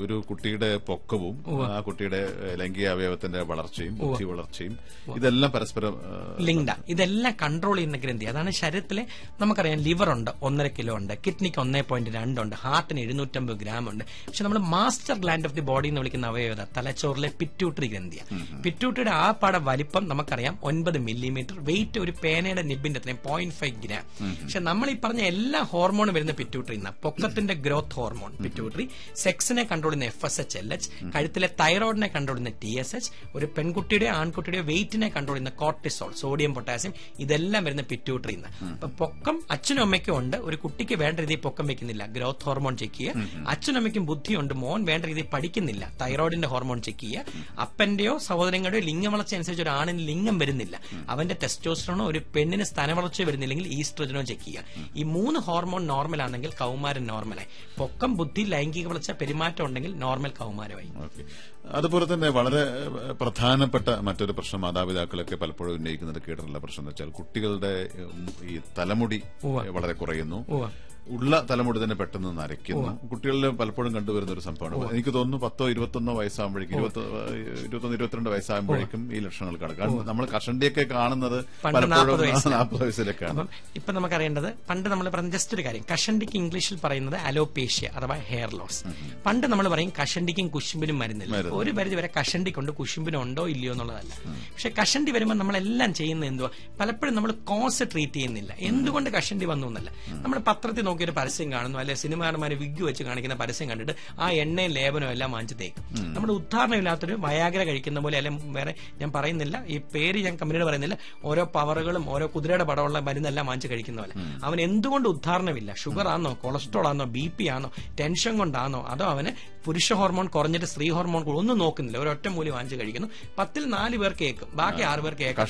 ഒരു കുട്ടിയുടെ പൊക്കവും ആ കുട്ടിയുടെ ലൈംഗിക അവയവത്തിന്റെ വളർച്ചയും ബുദ്ധി വളർച്ചയും ഇതെല്ലാം പരസ്പരം ലിങ്ക്ഡാ. ഇതെല്ലാം കൺട്രോൾ ചെയ്യുന്ന ഗ്രന്ഥി അതാണ് ശരീരത്തിലെ. നമുക്കറിയാം ലിവർ ഉണ്ട് 1.5 കിലോ ഉണ്ട്, കിഡ്നിക്ക് 1.2 ഉണ്ട്, ഹാർട്ടിന് 750 ഗ്രാം ഉണ്ട്. പക്ഷെ നമ്മൾ master gland of the body എന്ന് വിളിക്കുന്ന അവയവത തലച്ചോറിലെ പിറ്റ്യൂട്ടറി ഗ്രന്ഥിയാണ്. പിറ്റ്യൂട്ടറിയുടെ ആ പാട വലിപ്പം നമുക്കറിയാം 9 മില്ലിമീറ്റർ, വെയിറ്റ് ഒരു പേനയുടെ നിബിന്റെ അത്രയും 0.5 ഗ്രാം. പക്ഷെ നമ്മൾ ഈ പറഞ്ഞ എല്ലാ ഹോർമോണും വരുന്ന പിറ്റ്യൂട്ടറി പൊക്കത്തിന്റെ ഗ്രോത്ത് ഹോർമോൺ പിറ്റ്യൂട്ടറി, സെക്സിനെ കൺട്രോൾ ചെയ്യുന്ന FSH LH, കഴുത്തിലെ തൈറോയിഡിനെ കൺട്രോൾ ചെയ്യുന്ന TSH, ഒരു പെൺകുട്ടിയുടെ ആൺകുട്ടിയുടെ വെയിറ്റിനെ കൺട്രോൾ ചെയ്യുന്ന കോർട്ടിസോൾ, സോഡിയം പൊട്ടാസ്യം, ഇതെല്ലാം വരുന്ന പിറ്റ്യൂട്ടറി. അപ്പൊ പൊക്കം അച്ഛനും അമ്മയ്ക്കും ഉണ്ട്, ഒരു കുട്ടിക്ക് വേണ്ട രീതിയിൽ പൊക്കം വെക്കുന്നില്ല, ഗ്രോത്ത് ഹോർമോൺ ചെക്ക് ചെയ്യുക. അച്ഛനും അമ്മയ്ക്കും ബുദ്ധിയുണ്ട്, മോൻ വേണ്ട രീതിയിൽ പഠിക്കുന്നില്ല, തൈറോയിഡിന്റെ ഹോർമോൺ ചെക്ക് ചെയ്യുക. അപ്പന്റെയോ സഹോദരങ്ങളുടെയോ ലിംഗ വളർച്ച അനുസരിച്ച് ഒരു ആണിന് ലിംഗം വരുന്നില്ല, അവന്റെ ടെസ്റ്റോസ്റ്ററോണോ ഒരു പെണ്ണിന് സ്ഥാനവളർച്ച വരുന്നില്ലെങ്കിൽ ഈസ്ട്രജനോ ചെക്ക് ചെയ്യുക. ഈ 3 ഹോർമോൺ നോർമൽ ആണെങ്കിൽ കൗമാരൻ നോർമലായി, പൊക്കം ബുദ്ധി ലൈംഗിക വളർച്ച പെരുമാറ്റം ഉണ്ടെങ്കിൽ നോർമൽ കൗമാരമായി. അതുപോലെ തന്നെ വളരെ പ്രധാനപ്പെട്ട മറ്റൊരു പ്രശ്നം മാതാപിതാക്കളൊക്കെ പലപ്പോഴും ഉന്നയിക്കുന്നത് കേട്ടിട്ടുള്ള പ്രശ്നം എന്ന് വെച്ചാൽ കുട്ടികളുടെ ഈ തലമുടി വളരെ കുറയുന്നു, ഉള്ള തലമുടി തന്നെ പെട്ടെന്ന് നരയ്ക്കുന്നു. കുട്ടികളിൽ പലപ്പോഴും കണ്ടുവരുന്ന ഒരു സംഭവമാണ്. എനിക്ക് തോന്നുന്നു 10 21 വയസ്സാകുമ്പോഴേക്കും 21-22 വയസ്സാകുമ്പോഴേക്കും ഈ ലക്ഷണങ്ങൾ കാണും. നമ്മൾ കഷണ്ടിയൊക്കെ കാണുന്നത് പലപ്പോഴും 40 വയസ്സിലൊക്കെയാണ്. ഇപ്പൊ നമുക്കറിയേണ്ടത്, പണ്ട് നമ്മൾ പറഞ്ഞ ജസ്റ്റ് ഒരു കാര്യം, കഷണ്ടിക്ക് ഇംഗ്ലീഷിൽ പറയുന്നത് അലോപേഷ്യ അഥവാ ഹെയർ ലോസ്. പണ്ട് നമ്മൾ പറയും കഷണ്ടിക്കും കുശുമ്പിനും മരുന്നില്ല. ഒരു പരിധി വരെ കഷണ്ടിക്കുണ്ട്, കുശുമ്പിനും ഉണ്ടോ ഇല്ലയോ എന്നുള്ളതല്ല. പക്ഷെ കഷണ്ടി വരുമ്പോൾ നമ്മളെല്ലാം ചെയ്യുന്നത് എന്തുവാ, പലപ്പോഴും നമ്മൾ കോസ് ട്രീറ്റ് ചെയ്യുന്നില്ല. എന്തുകൊണ്ട് കഷണ്ടി വന്നു എന്നല്ല, നമ്മൾ പത്രത്തിൽ നോക്കിയൊരു പരസ്യം കാണുന്നു, അല്ലെ സിനിമാമാര് വിഗ് വെച്ച് കാണിക്കുന്ന പരസ്യം കണ്ടിട്ട് ആ എണ്ണയും ലേപനവും എല്ലാം വാങ്ങിച്ച് തേക്കും. നമ്മുടെ ഉദാഹരണമില്ലാത്തൊരു വയാഗ്ര കഴിക്കുന്ന പോലെ, അല്ലെ വേറെ ഞാൻ പറയുന്നില്ല, ഈ പേര് ഞാൻ കമ്പനിയോട് പറയുന്നില്ല, ഓരോ പവറുകളും ഓരോ കുതിരയുടെ പടമുള്ള മരുന്നെല്ലാം വാങ്ങിച്ച് കഴിക്കുന്ന പോലെ. അവൻ എന്തുകൊണ്ട് ഉദാഹരണമില്ല, ഷുഗർ ആണോ, കൊളസ്ട്രോൾ ആണോ, BP ആണോ, ടെൻഷൻ കൊണ്ടാണോ, അതോ അവന് പുരുഷ ഹോർമോൺ കുറഞ്ഞിട്ട് സ്ത്രീ ഹോർമോൺ ഒന്നും നോക്കുന്നില്ല, ഒരൊറ്റ മൂലി വാങ്ങിച്ച് കഴിക്കുന്നു. 10ൽ 4 പേർ കേൾക്കും, ബാക്കി 6 പേർ കേൾക്കും.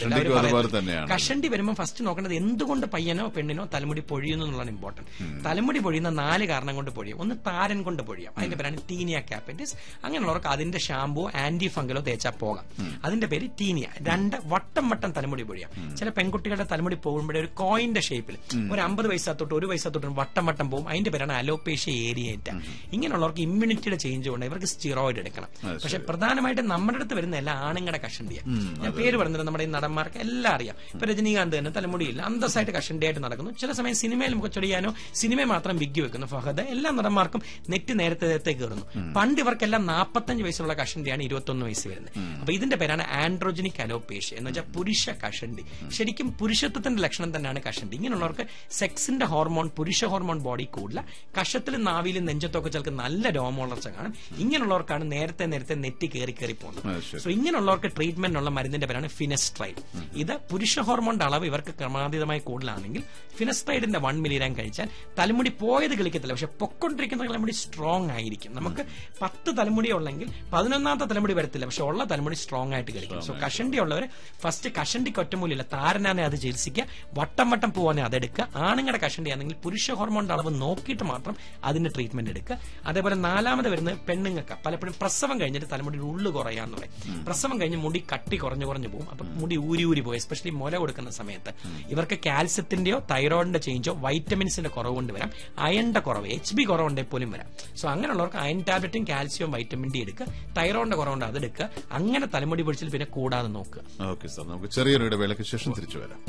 കഷണ്ടി വരുമ്പോൾ ഫസ്റ്റ് നോക്കേണ്ടത് എന്തുകൊണ്ട് പയ്യനോ പെണ്ണിനോ തലമുടി പൊഴിയുന്നു എന്നുള്ളതാണ് ഇമ്പോർട്ടന്റ്. തലമുടി പൊഴിയുന്ന 4 കാരണം കൊണ്ട് പൊഴിയും. ഒന്ന് താരൻ കൊണ്ട് പൊഴിയാം, അതിന്റെ പേരാണ് ടീനിയ ക്യാപിറ്റിസ്. അങ്ങനെയുള്ളവർക്ക് അതിന്റെ ഷാമ്പോ ആന്റി ഫംഗലോ തേച്ചാൽ പോകാം, അതിന്റെ പേര് ടീനിയ. 2 വട്ടം തലമുടി പൊഴിയാം. ചില പെൺകുട്ടികളുടെ തലമുടി പോകുമ്പോഴേ ഒരു കോയിന്റെ ഷേപ്പിൽ ഒരു 50 വയസ്സാത്തോട്ട് 1 വയസ്സാത്തോട്ട് വട്ടം പോകും, അതിന്റെ പേരാണ് അലോപേഷ്യ ഏരിയേറ്റ. ഇങ്ങനെയുള്ളവർക്ക് ഇമ്മ്യൂണിറ്റിയുടെ ചേഞ്ച് കൊണ്ട് ഇവർക്ക് സ്റ്റിറോയിഡ് എടുക്കണം. പക്ഷെ പ്രധാനമായിട്ടും നമ്മുടെ അടുത്ത് വരുന്ന എല്ലാ ആണുങ്ങളുടെ കഷണ്ടിയാണ്. ഞാൻ പേര് പറഞ്ഞത് നമ്മുടെ ഈ നടന്മാർക്ക് എല്ലാം അറിയാം. ഇപ്പൊ രജനീകാന്ത് തന്നെ തലമുടിയില്ല, അന്തസ്സായിട്ട് കഷണ്ടിയായിട്ട് നടക്കുന്നു. ചില സമയം സിനിമയിൽ മുഖച്ചൊടിയാനോ സിനിമ മാത്രം വിഗ് വെക്കുന്നു. ഫഹദ് എല്ലാ നടന്മാർക്കും നെറ്റ് നേരത്തെ കയറുന്നു. പണ്ട് ഇവർക്കെല്ലാം 45 വയസ്സുള്ള കഷണ്ടിയാണ് 21 വയസ്സ് വരുന്നത്. അപ്പൊ ഇതിന്റെ പേരാണ് ആൻഡ്രോജനിക് അലോപേഷ്യ എന്ന് വെച്ചാൽ പുരുഷ കഷണ്ടി. ശരിക്കും പുരുഷത്വത്തിന്റെ ലക്ഷണം തന്നെയാണ് കഷണ്ടി. ഇങ്ങനെയുള്ളവർക്ക് സെക്സിന്റെ ഹോർമോൺ പുരുഷ ഹോർമോൺ ബോഡി കൂടുതല, കഷത്തിലും നാവിലും നെഞ്ചത്തൊക്കെ ചിലർക്ക് നല്ല രോമ വളർച്ച കാണും. ഇങ്ങനെയുള്ളവർക്കാണ് നേരത്തെ നെറ്റി കയറി പോകുന്നത്. സോ ഇങ്ങനെയുള്ളവർക്ക് ട്രീറ്റ്മെന്റിനുള്ള മരുന്നിന്റെ പേരാണ് ഫിനസ്ട്രൈഡ്. ഇത് പുരുഷ ഹോർമോണിന്റെ അളവ് ഇവർക്ക് ക്രമാതീതമായി കൂടുതലാണെങ്കിൽ ഫിനസ്ട്രൈഡിന്റെ 1 മില്ലിഗ്രാം കഴിച്ചാൽ തലമുടി പോയത് കളിക്കത്തില്ല, പക്ഷെ പൊക്കൊണ്ടിരിക്കുന്ന തലമുടി സ്ട്രോങ് ആയിരിക്കും. നമുക്ക് 10 തലമുടി ഉള്ളെങ്കിൽ 11ാമത്തെ തലമുടി വരത്തില്ല, പക്ഷെ ഉള്ള തലമുടി സ്ട്രോങ് ആയിട്ട് കളിക്കും. സോ കഷണ്ടി ഉള്ളവർ ഫസ്റ്റ് കഷണ്ടിക്ക് ഒറ്റമൂലില്ല, താരനാനെ അത് ചികിത്സിക്കുക, വട്ടം പോവാനെ അതെടുക്കുക. ആണുങ്ങളുടെ കഷണ്ടി ആണെങ്കിൽ പുരുഷ ഹോർമോണിന്റെ അളവ് നോക്കിയിട്ട് മാത്രം അതിന്റെ ട്രീറ്റ്മെന്റ് എടുക്കുക. അതേപോലെ 4ാമത് വരുന്നത് പെണ്ണുങ്ങൾക്ക് പലപ്പോഴും പ്രസവം കഴിഞ്ഞിട്ട് തലമുടിയുടെ ഉള്ളു കുറയാന്ന് പറയും. പ്രസവം കഴിഞ്ഞ് മുടി കട്ടി കുറഞ്ഞു പോകും. അപ്പൊ മുടി ഊരി പോയി, എസ്പെഷ്യലി മുല കൊടുക്കുന്ന സമയത്ത് ഇവർക്ക് കാൽസ്യത്തിന്റെയോ തൈറോയിഡിന്റെ ചേഞ്ചോ വൈറ്റമിൻസിന്റെ കുറവ് കൊണ്ട് വരാം, അയണിന്റെ കുറവ് HB കുറവുണ്ടെങ്കിൽ പോലും വരാം. സോ അങ്ങനെയുള്ളവർക്ക് അയൺ ടാബ്ലറ്റും കാൽസ്യവും വൈറ്റമിൻ ഡി എടുക്കുക, തൈറോയിഡിന്റെ കുറവുണ്ട് അതെടുക്കുക. അങ്ങനെ തലമുടി പൊഴിച്ചിൽ പിന്നെ കൂടാതെ നോക്കുക. ഓക്കെ സാർ, നമുക്ക് ചെറിയൊരു ഇടവേളയ്ക്ക് ശേഷം തിരിച്ചു വരാം.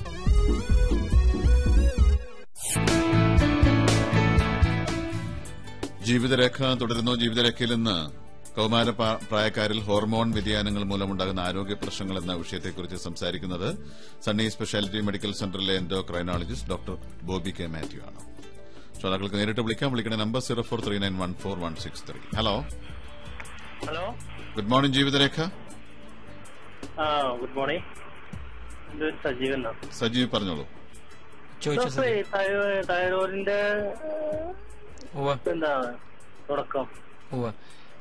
ജീവിതരേഖ തുടരുന്നു. ജീവിതരേഖയിൽ നിന്ന് കൌമാര പ്രായക്കാരിൽ ഹോർമോൺ വ്യതിയാനങ്ങൾ മൂലമുണ്ടാകുന്ന ആരോഗ്യ പ്രശ്നങ്ങൾ എന്ന വിഷയത്തെക്കുറിച്ച് സംസാരിക്കുന്നത് സണ്ണി സ്പെഷ്യാലിറ്റി മെഡിക്കൽ സെന്ററിലെ endocrinologist doctor Bobby K Mathew ആണ്. ശ്രോതാക്കൾക്ക് നേരിട്ട് വിളിക്കേണ്ട number 0439144163. Hello hello, good morning Jeevitharekha. Good morning. Sajeev Sajeev പറഞ്ഞോളൂ. തൈറോയിഡിന്റെ എന്താണ് തുടക്കം?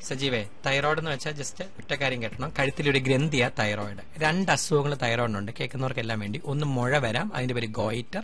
സജീവേ, തൈറോയ്ഡ് എന്ന് വെച്ചാൽ ജസ്റ്റ് ഒറ്റ കാര്യം കേട്ടണം. കഴുത്തിലൊരു ഗ്രന്ഥിയാ തൈറോയിഡ്. 2 അസുഖങ്ങൾ തൈറോയിഡിനുണ്ട്, കേൾക്കുന്നവർക്കെല്ലാം വേണ്ടി. ഒന്ന്, മുഴ വരാം, അതിന്റെ പേര് ഗോയിറ്റർ.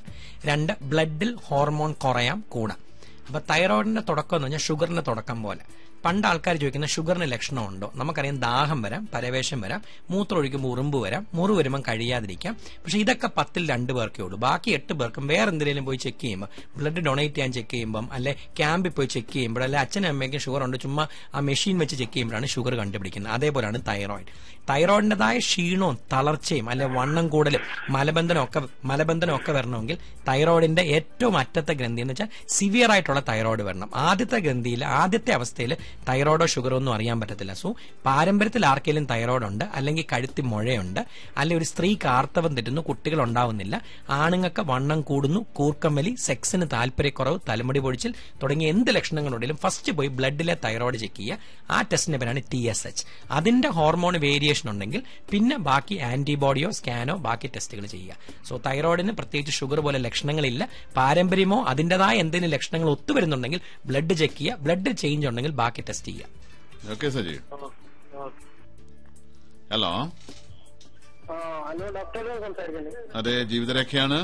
2, ബ്ലഡിൽ ഹോർമോൺ കുറയാം, കൂടാം. അപ്പൊ തൈറോയിഡിന്റെ തുടക്കം എന്ന് പറഞ്ഞാൽ ഷുഗറിന്റെ തുടക്കം പോലെ. പണ്ട് ആൾക്കാർ ചോദിക്കുന്ന ഷുഗറിന് ലക്ഷണമുണ്ടോ? നമുക്കറിയാം, ദാഹം വരാം, പരവേശം വരാം, മൂത്രം ഒഴിക്കുമ്പോൾ ഉറുമ്പ് വരാം, മുറിവ് വരുമ്പോൾ കഴിയാതിരിക്കാം. പക്ഷെ ഇതൊക്കെ 10ൽ 2 പേർക്കേ ഉള്ളൂ. ബാക്കി 8 പേർക്കും വേറെ എന്തെങ്കിലും പോയി ചെക്ക് ചെയ്യുമ്പോൾ, ബ്ലഡ് ഡൊണേറ്റ് ചെയ്യാൻ ചെക്ക് ചെയ്യുമ്പോൾ, അല്ലെ ക്യാമ്പിൽ പോയി ചെക്ക് ചെയ്യുമ്പോൾ, അല്ലെ അച്ഛനും അമ്മയ്ക്കും ഷുഗർ ഉണ്ട്, ചുമ്മാ ആ മെഷീൻ വെച്ച് ചെക്ക് ചെയ്യുമ്പോഴാണ് ഷുഗർ കണ്ടുപിടിക്കുന്നത്. അതേപോലെയാണ് തൈറോയിഡ്. തൈറോയിഡിന്റേതായ ക്ഷീണവും തളർച്ചയും അല്ലെ വണ്ണം കൂടലും മലബന്ധനം ഒക്കെ വരണമെങ്കിൽ തൈറോയിഡിന്റെ ഏറ്റവും അറ്റത്തെ ഗ്രന്ഥി എന്ന് വെച്ചാൽ സിവിയർ ആയിട്ടുള്ള തൈറോയിഡ് വരണം. ആദ്യത്തെ ഗ്രന്ഥിയിൽ ആദ്യത്തെ അവസ്ഥയിൽ തൈറോയിഡോ ഷുഗറോ ഒന്നും അറിയാൻ പറ്റത്തില്ല. സോ പാരമ്പര്യത്തിൽ ആർക്കെങ്കിലും തൈറോയിഡ് ഉണ്ട്, അല്ലെങ്കിൽ കഴുത്തി മുഴയുണ്ട്, അല്ലെങ്കിൽ ഒരു സ്ത്രീക്ക് ആർത്തവം തെറ്റുന്നു, കുട്ടികൾ ഉണ്ടാവുന്നില്ല, ആണുങ്ങൾക്ക് വണ്ണം കൂടുന്നു, കൂർക്കമ്പലി, സെക്സിന് താല്പര്യക്കുറവ്, തലമുടി പൊഴിച്ചിൽ തുടങ്ങിയ എന്ത് ലക്ഷണങ്ങളുണ്ടെങ്കിലും ഫസ്റ്റ് പോയി ബ്ലഡിലെ തൈറോയിഡ് ചെക്ക് ചെയ്യുക. ആ ടെസ്റ്റിന്റെ പേരാണ് TSH. അതിന്റെ ഹോർമോൺ വേരിയേഷൻ ഉണ്ടെങ്കിൽ പിന്നെ ബാക്കി ആന്റിബോഡിയോ സ്കാനോ ബാക്കി ടെസ്റ്റുകൾ ചെയ്യുക. സോ തൈറോയിഡിന് പ്രത്യേകിച്ച് ഷുഗർ പോലെ ലക്ഷണങ്ങളില്ല. പാരമ്പര്യമോ അതിന്റേതായ എന്തെങ്കിലും ലക്ഷണങ്ങൾ ഒത്തുവരുന്നുണ്ടെങ്കിൽ ബ്ലഡ് ചെക്ക് ചെയ്യുക. ബ്ലഡ് ചേഞ്ച് ഉണ്ടെങ്കിൽ ബാക്കി ടെസ്റ്റ് ചെയ്യുക. ഹലോ, ഹലോ, ഡോക്ടർ സംസാരിക്കുന്നത്? അതെ, ജീവിതരേഖയാണ്.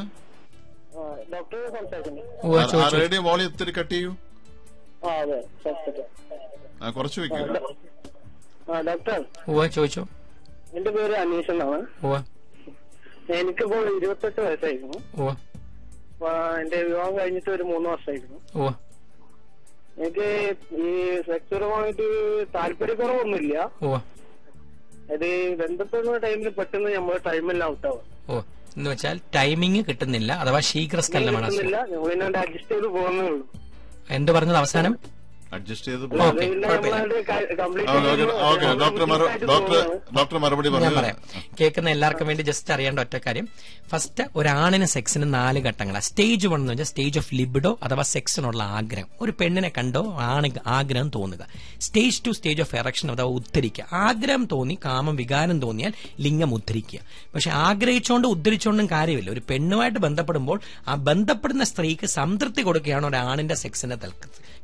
ഡോക്ടർ സംസാരിക്കുന്നത്? റേഡിയോ വോളിയം ഇത്തിരി കട്ട് ചെയ്യൂ. അതെ, കുറച്ച് വെക്കൂ. ഡോക്ടർ ചോദിച്ചോ. എന്റെ പേര് അനീഷ് എന്നാണ്. എനിക്കിപ്പോൾ 28 വയസ്സായിരുന്നു. എന്റെ വിവാഹം കഴിഞ്ഞിട്ട് ഒരു 3 വർഷമായിരുന്നു. എനിക്ക് ഈ സെക്സുപരമായിട്ട് താല്പര്യക്കുറവൊന്നുമില്ല. അത് ബന്ധപ്പെടുന്ന ടൈമിൽ പെട്ടെന്ന് നമ്മൾ ടൈമെല്ലാം ഔട്ടാവും. എന്ന് വെച്ചാൽ ടൈമിങ് കിട്ടുന്നില്ല, അഥവാ ശീഘ്രസ്ഖലനമാണ്. ഞങ്ങൾ അഡ്ജസ്റ്റ് ചെയ്ത് പോകുന്നേ ഉള്ളൂ. എന്ത് പറഞ്ഞത് അവസാനം? അഡ്ജസ്റ്റ് ചെയ്ത് ഡോക്ടർ മറുപടി ഞാൻ പറയാം. കേൾക്കുന്ന എല്ലാവർക്കും വേണ്ടി ജസ്റ്റ് അറിയേണ്ട ഒറ്റ കാര്യം. ഫസ്റ്റ്, ഒരാണിന് സെക്സിന് 4 ഘട്ടങ്ങളാണ്. സ്റ്റേജ് 1 എന്ന് വെച്ചാൽ സ്റ്റേജ് ഓഫ് ലിബിഡോ അഥവാ സെക്സിനുള്ള ആഗ്രഹം. ഒരു പെണ്ണിനെ കണ്ടോ ആഗ്രഹം തോന്നുക. സ്റ്റേജ് 2 സ്റ്റേജ് ഓഫ് എറക്ഷൻ അഥവാ ഉദ്ധരിക്കുക. ആഗ്രഹം തോന്നി, കാമം വികാരം തോന്നിയാൽ ലിംഗം ഉദ്ധരിക്കുക. പക്ഷെ ആഗ്രഹിച്ചുകൊണ്ട് ഉദ്ധരിച്ചുകൊണ്ടും കാര്യമില്ല. ഒരു പെണ്ണുമായിട്ട് ബന്ധപ്പെടുമ്പോൾ ആ ബന്ധപ്പെടുന്ന സ്ത്രീക്ക് സംതൃപ്തി കൊടുക്കുകയാണ് ഒരാണിന്റെ സെക്സിന്റെ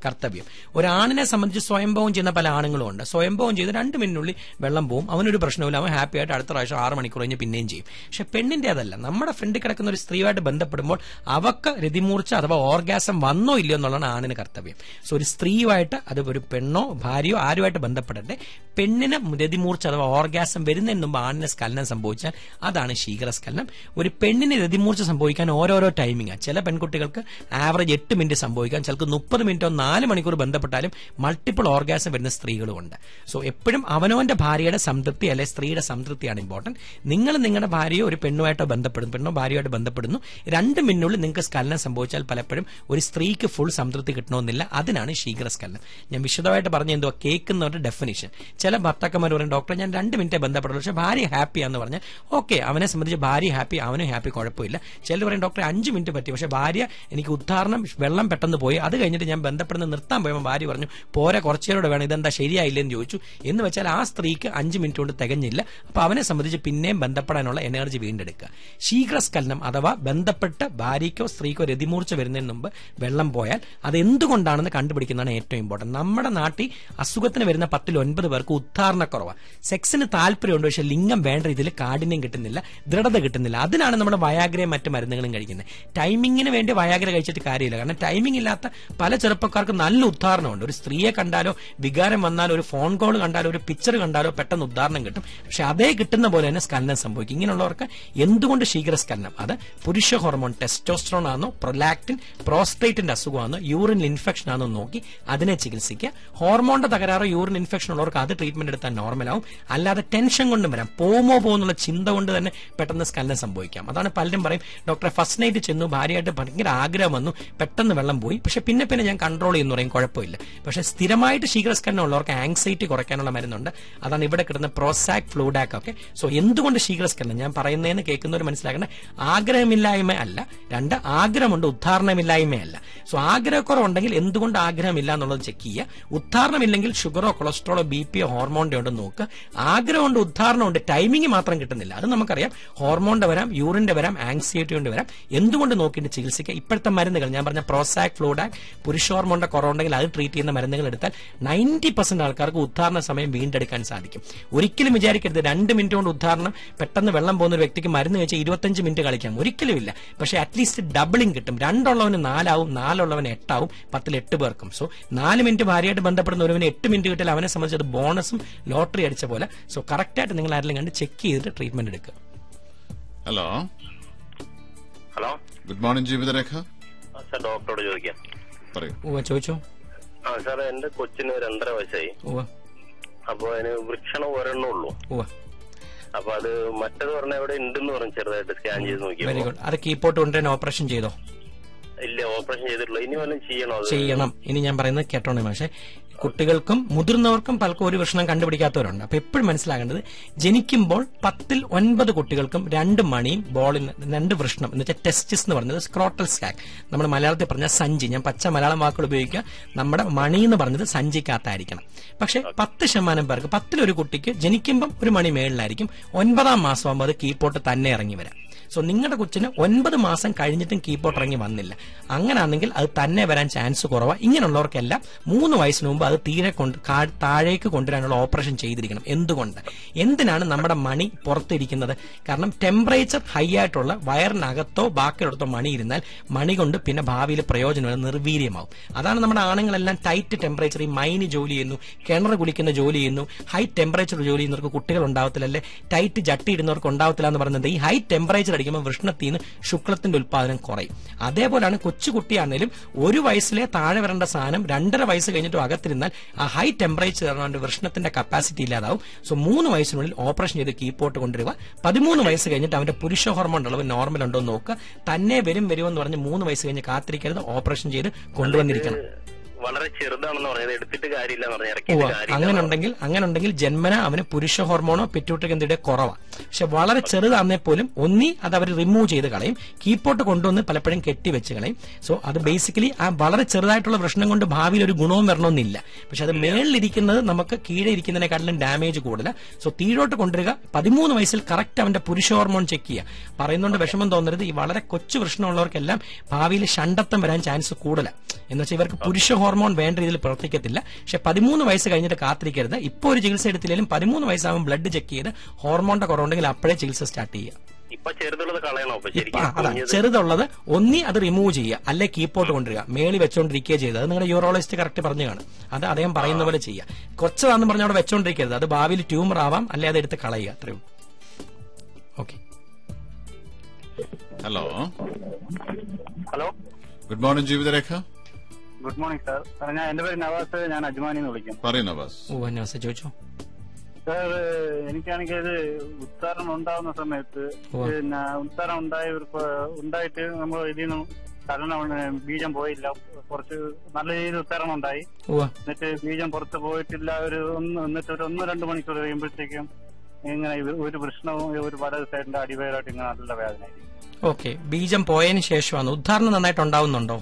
കർത്തവ്യം. ഒരാണിനെ സംബന്ധിച്ച് സ്വയംഭവം ചെയ്യുന്ന പല ആണുങ്ങളും ഉണ്ട്. സ്വയംഭവം ചെയ്ത് 2 മിനിറ്റിനുള്ളിൽ വെള്ളം പോവും, അവനൊരു പ്രശ്നമില്ല, അവൻ ഹാപ്പി ആയിട്ട് അടുത്ത പ്രാവശ്യം 6 മണിക്കൂർ കഴിഞ്ഞ് പിന്നെയും ചെയ്യും. പക്ഷെ പെണ്ണിന്റെ അതല്ല. നമ്മുടെ ഫ്രണ്ടിൽ കിടക്കുന്ന ഒരു സ്ത്രീയുമായിട്ട് ബന്ധപ്പെടുമ്പോൾ അവക്ക് രതിമൂർച്ച അഥവാ ഓർഗാസം വന്നോ ഇല്ലയോ എന്നുള്ളതാണ് ആണിന് കർത്തവ്യം. സോ ഒരു സ്ത്രീയുമായിട്ട്, അത് ഒരു പെണ്ണോ ഭാര്യയോ ആരുമായിട്ട് ബന്ധപ്പെടട്ടെ, പെണ്ണിന് രതിമൂർച്ച അഥവാ ഓർഗാസം വരുന്നതിന് മുമ്പ് ആണിന് സ്ഖലനം സംഭവിച്ചാൽ അതാണ് ശീഘ്രസ്ഖലനം. ഒരു പെണ്ണിന് രതിമൂർച്ച സംഭവിക്കാൻ ഓരോരോ ടൈമിംഗ്. ചില പെൺകുട്ടികൾക്ക് ആവറേജ് 8 മിനിറ്റ് സംഭവിക്കാം, ചിലർക്ക് 30 മിനിറ്റോ 4 മണിക്കൂർ ബന്ധപ്പെട്ടാലും മൾട്ടിപ്പിൾ ഓർഗാസം വരുന്ന സ്ത്രീകളുമുണ്ട്. സോ എപ്പോഴും അവനവന്റെ ഭാര്യയുടെ സംതൃപ്തി അല്ലെ സ്ത്രീയുടെ സംതൃപ്തിയാണ് ഇമ്പോർട്ടന്റ്. നിങ്ങൾ നിങ്ങളുടെ ഭാര്യയോ ഒരു പെണ്ണുമായിട്ടോ ബന്ധപ്പെടുന്നു, പെണ്ണോ ഭാര്യയായിട്ട് ബന്ധപ്പെടുന്നു, 2 മിനിറ്റിനുള്ളിൽ നിങ്ങൾക്ക് സ്ഖലനം സംഭവിച്ചാൽ പലപ്പോഴും ഒരു സ്ത്രീക്ക് ഫുൾ സംതൃപ്തി കിട്ടണമെന്നില്ല. അതിനാണ് ശീഘ്രസ്ഖലനം. ഞാൻ വിശദമായിട്ട് പറഞ്ഞ എന്തുവാ കേൾക്കുന്നവരുടെ ഡെഫിനിഷൻ. ചില ഭർത്താക്കന്മാർ പറയും, ഡോക്ടറെ ഞാൻ 2 മിനിറ്റേ ബന്ധപ്പെടുള്ളൂ, പക്ഷെ ഭാര്യ ഹാപ്പിയാന്ന് പറഞ്ഞാൽ ഓക്കെ, അവനെ സംബന്ധിച്ച് ഭാര്യ ഹാപ്പി, അവനും ഹാപ്പി, കുഴപ്പമില്ല. ചിലർ പറയും, ഡോക്ടറെ 5 മിനിറ്റ് പറ്റി, പക്ഷെ ഭാര്യ എനിക്ക് ഉദ്ധാരണം വെള്ളം പെട്ടെന്ന് പോയി, അത് കഴിഞ്ഞിട്ട് ഞാൻ ബന്ധപ്പെടുന്ന നിർത്താൻ പോയപ്പോൾ ഭാര്യ പറഞ്ഞു പോരെ, കുറച്ചേരോടെ വേണം, ഇതെന്താ ശരിയായില്ലെന്ന് ചോദിച്ചു. എന്ന് വെച്ചാൽ ആ സ്ത്രീക്ക് 5 മിനിറ്റ് കൊണ്ട് തികഞ്ഞില്ല. അപ്പൊ അവനെ സംബന്ധിച്ച് പിന്നെയും ബന്ധപ്പെടാനുള്ള എനർജി വീണ്ടെടുക്കുക. ശീഘ്രസ്ഖലനം അഥവാ ബന്ധപ്പെട്ട് ഭാര്യയ്ക്കോ സ്ത്രീക്കോ രതിമൂർച്ച വരുന്നതിന് മുമ്പ് വെള്ളം പോയാൽ അത് എന്തുകൊണ്ടാണെന്ന് കണ്ടുപിടിക്കുന്നതാണ് ഏറ്റവും ഇമ്പോർട്ടന്റ്. നമ്മുടെ നാട്ടിൽ അസുഖത്തിന് വരുന്ന 10ൽ 9 പേർക്ക് ഉദ്ധാരണക്കുറവാണ്. സെക്സിന് താല്പര്യമുണ്ട്, പക്ഷെ ലിംഗം വേണ്ട രീതിയിൽ കാഠിന്യം കിട്ടുന്നില്ല, ദൃഢത കിട്ടുന്നില്ല. അതിനാണ് നമ്മുടെ വയാഗ്രയും മറ്റു മരുന്നുകളും കഴിക്കുന്നത്. ടൈമിങ്ങിന് വേണ്ടി വയാഗ്ര കഴിച്ചിട്ട് കാര്യമില്ല. കാരണം ടൈമിംഗ് ഇല്ലാത്ത പല ചെറുപ്പക്കാർക്ക് നല്ല ഉദ്ധാരണമുണ്ട്. ഒരു സ്ത്രീയെ കണ്ടാലോ വികാരം വന്നാലോ ഒരു ഫോൺ കോൾ കണ്ടാലോ ഒരു പിക്ചർ കണ്ടാലോ പെട്ടെന്ന് ഉദ്ധാരണം കിട്ടും. പക്ഷെ അതേ കിട്ടുന്ന പോലെ തന്നെ സ്ഖലനം സംഭവിക്കും. ഇങ്ങനെയുള്ളവർക്ക് എന്തുകൊണ്ട് ശീഘ്രസ്ഖലനം? അത് പുരുഷ ഹോർമോൺ ടെസ്റ്റോസ്റ്ററോൺ ആണോ, പ്രൊലാക്റ്റിൻ, പ്രോസ്റ്റേറ്റിന്റെ അസുഖമാണോ, യൂറിൻ ഇൻഫെക്ഷൻ ആണോ നോക്കി അതിനെ ചികിത്സിക്കുക. ഹോർമോണിന്റെ തകരാറോ യൂറിൻ ഇൻഫെക്ഷൻ ഉള്ളവർക്ക് അത് ട്രീറ്റ്മെന്റ് എടുത്താൽ നോർമലാവും. അല്ലാതെ ടെൻഷൻ കൊണ്ടും വരാം, പോകുന്നുള്ള ചിന്ത കൊണ്ട് തന്നെ പെട്ടെന്ന് സ്ഖലനം സംഭവിക്കാം. അതാണ് പലരും പറയും, ഡോക്ടറെ ഫസ്റ്റ് നൈറ്റ് ചെന്നു, ഭാര്യയായിട്ട് ഭയങ്കര ആഗ്രഹം വന്നു, പെട്ടെന്ന് വെള്ളം പോയി, പക്ഷെ പിന്നെ ഞാൻ കൺട്രോൾ ചെയ്യുന്നു പറയും, കുഴപ്പമില്ല. കുഴപ്പമില്ല. പക്ഷെ സ്ഥിരമായിട്ട് ശീഘ്രസ്ഖലനം ഉള്ളവർക്ക് ആങ്സൈറ്റി കുറയ്ക്കാനുള്ള മരുന്നുണ്ട്. അതാണ് ഇവിടെ കിട്ടുന്ന പ്രോസാക് ഫ്ലൂഡാക് ഒക്കെ. സോ എന്തുകൊണ്ട് ശീഘ്രസ്ഖലനം ഞാൻ പറയുന്നതെന്ന് കേൾക്കുന്നവർ മനസ്സിലാക്കേണ്ട, ആഗ്രഹമില്ലായ്മ അല്ല. രണ്ട്, ആഗ്രഹമുണ്ട്, ഉദ്ധാരണമില്ലായ്മയല്ല. സോ ആഗ്രഹക്കുറവുണ്ടെങ്കിൽ എന്തുകൊണ്ട് ആഗ്രഹമില്ല എന്നുള്ളത് ചെക്ക് ചെയ്യുക. ഉദ്ധാരണമില്ലെങ്കിൽ ഷുഗറോ കൊളസ്ട്രോളോ ബിപിയോ ഹോർമോണിന്റെ ഉണ്ടോ നോക്കുക. ആഗ്രഹമുണ്ട്, ഉദ്ധാരണമുണ്ട്, ടൈമിംഗ് മാത്രം കിട്ടുന്നില്ല. അത് നമുക്കറിയാം. ഹോർമോണിന്റെ വരാം, യൂറിന്റെ വരാം, ആങ്സൈറ്റി കൊണ്ട് വരാം. എന്തുകൊണ്ട് നോക്കിയിട്ട് ചികിത്സിക്കുക. ഇപ്പോഴത്തെ മരുന്നുകൾ ഞാൻ പറഞ്ഞ പ്രോസാക് ഫ്ലൂഡാക്, പുരുഷ ഹോർമോണിന്റെ കുറവുണ്ടെങ്കിൽ അത് ട്രീറ്റ് ചെയ്യുന്ന മരുന്നുകൾ എടുത്താൽ 90% ആൾക്കാർക്ക് ഉദ്ധാരണ സമയം വീണ്ടെടുക്കാൻ സാധിക്കും. ഒരിക്കലും വിചാരിക്കരുത് 2 മിനിറ്റ് കൊണ്ട് ഉദ്ധാരണം പെട്ടെന്ന് വെള്ളം പോകുന്ന ഒരു വ്യക്തിക്ക് മരുന്ന് കഴിച്ചാൽ 25 മിനിറ്റ് കളിക്കാം. ഒരിക്കലും ഇല്ല. പക്ഷെ അറ്റ്ലീസ്റ്റ് ഡബിളിംഗ് കിട്ടും. 2 ഉള്ളവന് 4 ആവും, 4 ഉള്ളവന് 8 ആവും, 10ൽ 8 പേർക്കും. സോ 4 മിനിറ്റ് ഭാര്യയായിട്ട് ബന്ധപ്പെടുന്ന ഒരുവന് 8 മിനിറ്റ് കിട്ടിയാൽ അവനെ സംബന്ധിച്ചത് ബോണസും ലോട്ടറി അടിച്ച പോലെ. സോ കറക്റ്റായിട്ട് നിങ്ങൾ ആരെങ്കിലും കണ്ട് ചെക്ക് ചെയ്തിട്ട് ട്രീറ്റ്മെന്റ് എടുക്കുക. Hello hello, good morning Jeevitharekha. Sir ഡോക്ടറോട് ചോദിക്കാം. പറയൂ. ചോദിച്ചോ. സാർ എന്റെ കൊച്ചിന് 2.5 വയസ്സായി. അപ്പൊ അതിന് വൃക്ഷണം ഒരെണ്ണുള്ളൂ. അപ്പൊ അത് മറ്റേത് പറഞ്ഞ എവിടെ ഉണ്ടെന്ന് പറഞ്ഞു, ചെറുതായിട്ട് സ്കാൻ ചെയ്ത് നോക്കി. Very good. അത് കീപ്പോട്ട് കൊണ്ടുവരാൻ ഓപ്പറേഷൻ ചെയ്തോ? ഇല്ല, ഓപ്പറേഷൻ ചെയ്തിട്ടുള്ളൂ. ഇനി വല്ലതും ചെയ്യണോ? ചെയ്യണം. ഇനി ഞാൻ പറയുന്നത് കേട്ടോണേ. പക്ഷേ കുട്ടികൾക്കും മുതിർന്നവർക്കും പലർക്കും ഒരു വൃഷണം കണ്ടുപിടിക്കാത്തവരുണ്ട്. അപ്പൊ എപ്പോഴും മനസ്സിലാക്കേണ്ടത്, ജനിക്കുമ്പോൾ 10ൽ 9 കുട്ടികൾക്കും 2 മണിയും ബോളിന് 2 വൃഷണം എന്ന് വെച്ചാൽ ടെസ്റ്റിസ് എന്ന് പറഞ്ഞത് സ്ക്രോട്ടൽ സാക്, നമ്മൾ മലയാളത്തിൽ പറഞ്ഞ സഞ്ചി. ഞാൻ പച്ച മലയാളം വാക്കുകൾ ഉപയോഗിക്കുക. നമ്മുടെ മണി എന്ന് പറഞ്ഞത് സഞ്ചിക്കകത്തായിരിക്കണം. പക്ഷെ 10% പേർക്ക് 10ൽ 1 കുട്ടിക്ക് ജനിക്കുമ്പം 1 മണി മേളിലായിരിക്കും. 9ാം മാസം ആകുമ്പോൾ അത് കീപ്പോട്ട് തന്നെ ഇറങ്ങി വരാം. സോ നിങ്ങളുടെ കൊച്ചിന് 9 മാസം കഴിഞ്ഞിട്ടും കീപ്പോട്ട് ഇറങ്ങി വന്നില്ല. അങ്ങനെയാണെങ്കിൽ അത് തന്നെ വരാൻ ചാൻസ് കുറവാണ്. ഇങ്ങനെയുള്ളവർക്കെല്ലാം 3 വയസ്സിന് മുമ്പ് അത് തീരെ താഴേക്ക് കൊണ്ടുവരാനുള്ള ഓപ്പറേഷൻ ചെയ്തിരിക്കണം. എന്തിനാണ് നമ്മുടെ മണി പുറത്തിരിക്കുന്നത്? കാരണം ടെമ്പറേച്ചർ ഹൈ ആയിട്ടുള്ള വയറിനകത്തോ ബാക്കിയുള്ളടത്തോ മണി ഇരുന്നാൽ മണി കൊണ്ട് പിന്നെ ഭാവിയിൽ പ്രയോജനം നിർവീര്യമാവും. അതാണ് നമ്മുടെ ആണുങ്ങളെല്ലാം ടൈറ്റ് ടെമ്പറേച്ചർ, ഈ മൈന് ജോലി ചെയ്യുന്നു, കിണർ കുളിക്കുന്ന ജോലി ചെയ്യുന്നു, ഹൈ ടെമ്പറേച്ചർ ജോലി ചെയ്യുന്നവർക്ക് കുട്ടികൾ ഉണ്ടാവത്തില്ല, അല്ലെ ടൈറ്റ് ജട്ടി ഇടുന്നവർക്ക് ഉണ്ടാവത്തില്ല എന്ന് പറയുന്നത് ഈ ഹൈ ടെമ്പറേച്ചർ അടിക്കുമ്പോൾ വൃഷ്ണത്തിൽ നിന്ന് ശുക്ലത്തിന്റെ ഉത്പാദനം കുറയും. അതേപോലെയാണ് കൊച്ചുകുട്ടിയാണെങ്കിലും 1 വയസ്സിലെ താഴെ വരേണ്ട സാധനം 2.5 വയസ്സ് കഴിഞ്ഞിട്ടും അകത്തിരുന്നാൽ ആ ഹൈ ടെമ്പറേച്ചർ കാരണം വൃഷ്ണത്തിന്റെ കപ്പാസിറ്റി ഇല്ലാതാവും. സോ 3 വയസ്സിനുള്ളിൽ ഓപ്പറേഷൻ ചെയ്ത് കീപ്പോട്ട് കൊണ്ടുവരിക. 13 വയസ്സ് കഴിഞ്ഞിട്ട് അവന്റെ പുരുഷ ഹോർമോൺ അളവ് നോർമൽ ഉണ്ടോ എന്ന് നോക്കുക. തന്നെ വരുമെന്ന് പറഞ്ഞ് 3 വയസ്സ് കഴിഞ്ഞ് കാത്തിരിക്കരുത്, ഓപ്പറേഷൻ ചെയ്ത് കൊണ്ടുവന്നിരിക്കണം. വളരെ ചെറുതാണെന്ന് പറഞ്ഞത് എടുത്തിട്ട് കാര്യമില്ല. അങ്ങനെയുണ്ടെങ്കിൽ ജന്മന അവന് പുരുഷ ഹോർമോണോ പിറ്റ്യൂട്ടറി ഗ്രന്ഥിയുടെ കുറവാണ്. പക്ഷെ വളരെ ചെറുതാണെന്നേ പോലും ഒന്നി അത് അവർ റിമൂവ് ചെയ്ത് കളയും, കീപ്പോട്ട് കൊണ്ടുവന്ന് പലപ്പോഴും കെട്ടിവെച്ച് കളയും. സോ അത് ബേസിക്കലി ആ വളരെ ചെറുതായിട്ടുള്ള പ്രശ്നം കൊണ്ട് ഭാവിയിൽ ഒരു ഗുണവും വരണമെന്നില്ല. പക്ഷെ അത് മേളിലിരിക്കുന്നത് നമുക്ക് കീഴെ ഇരിക്കുന്നതിനെക്കാട്ടിലും ഡാമേജ് കൂടുതലാണ്. സോ തീഴോട്ട് കൊണ്ടുവരിക. 13 വയസ്സിൽ കറക്റ്റ് അവന്റെ പുരുഷ ഹോർമോൺ ചെക്ക് ചെയ്യുക. പറയുന്നതുകൊണ്ട് വിഷമം തോന്നരുത്. ഈ വളരെ കൊച്ചു പ്രശ്നമുള്ളവർക്കെല്ലാം ഭാവിയിൽ ഷണ്ടത്വം വരാൻ ചാൻസ് കൂടുതലാണ്. എന്ന് വെച്ചാൽ ഇവർക്ക് പുരുഷ ഹോർമോൺ വേണ്ട രീതിയിൽ പ്രവർത്തിക്കത്തില്ല. പക്ഷെ 13 വയസ്സ് കഴിഞ്ഞിട്ട് കാത്തിരിക്കരുത്. ഇപ്പോൾ ഒരു ചികിത്സ എടുത്തില്ലെങ്കിലും 13 വയസ്സാകുമ്പോൾ ബ്ലഡ് ചെക്ക് ചെയ്ത് ഹോർമോണിന്റെ കുറവുണ്ടെങ്കിൽ അപ്പോഴേ ചികിത്സ സ്റ്റാർട്ട് ചെയ്യുക. ചെറുതുള്ളത് ഒന്നി അത് റിമൂവ് ചെയ്യുക, അല്ലെ കീപ്പോട്ട് കൊണ്ടുവരിക. മേളി വെച്ചോണ്ടിരിക്കുക ചെയ്ത് അത് നിങ്ങളുടെ യൂറോളജിസ്റ്റ് കറക്റ്റ് പറഞ്ഞു കാണും. അത് അദ്ദേഹം പറയുന്ന പോലെ ചെയ്യുക. കൊച്ചതാണെന്ന് പറഞ്ഞ അവിടെ വെച്ചോണ്ടിരിക്കരുത്. അത് ഭാവിയിൽ ട്യൂമർ ആവാം, അല്ലെ അത് എടുത്ത് കളയുക. അത്രയും. Okay. Hello hello, good morning Jeevitharekha. Good morning sir. ഞാൻ എന്റെ പേര് നവാസ്, ഞാൻ അജ്മാനിന്ന് വിളിക്കും. പറയൂ നവാസ്. നവാസ് ചോദിച്ചോ. സാർ എനിക്കാണെങ്കിൽ ഇത് ഉദ്ധാരണം ഉണ്ടാവുന്ന സമയത്ത് പിന്നെ ഉദ്ധാരണം ഉണ്ടായിട്ട് നമ്മൾ ഇതിൽ നിന്ന് കാരണം ബീജം പോയില്ല. കുറച്ച് നല്ല രീതിയിൽ ഉദ്ധാരണം ഉണ്ടായി. എന്നിട്ട് ബീജം പുറത്ത് പോയിട്ടില്ല. എന്നിട്ട് ഒരു 1-2 മണിക്കൂർ കഴിയുമ്പോഴത്തേക്കും ഇങ്ങനെ ഒരു പ്രശ്നവും ഒരു വലത് സൈഡിന്റെ അടിവയറായിട്ട് ഇങ്ങനെ നല്ല വേദനയായിരിക്കും. ഓക്കെ. ബീജം പോയതിനു ശേഷമാണ് ഉദ്ധാരണം നന്നായിട്ട് ഉണ്ടാവുന്നുണ്ടോ?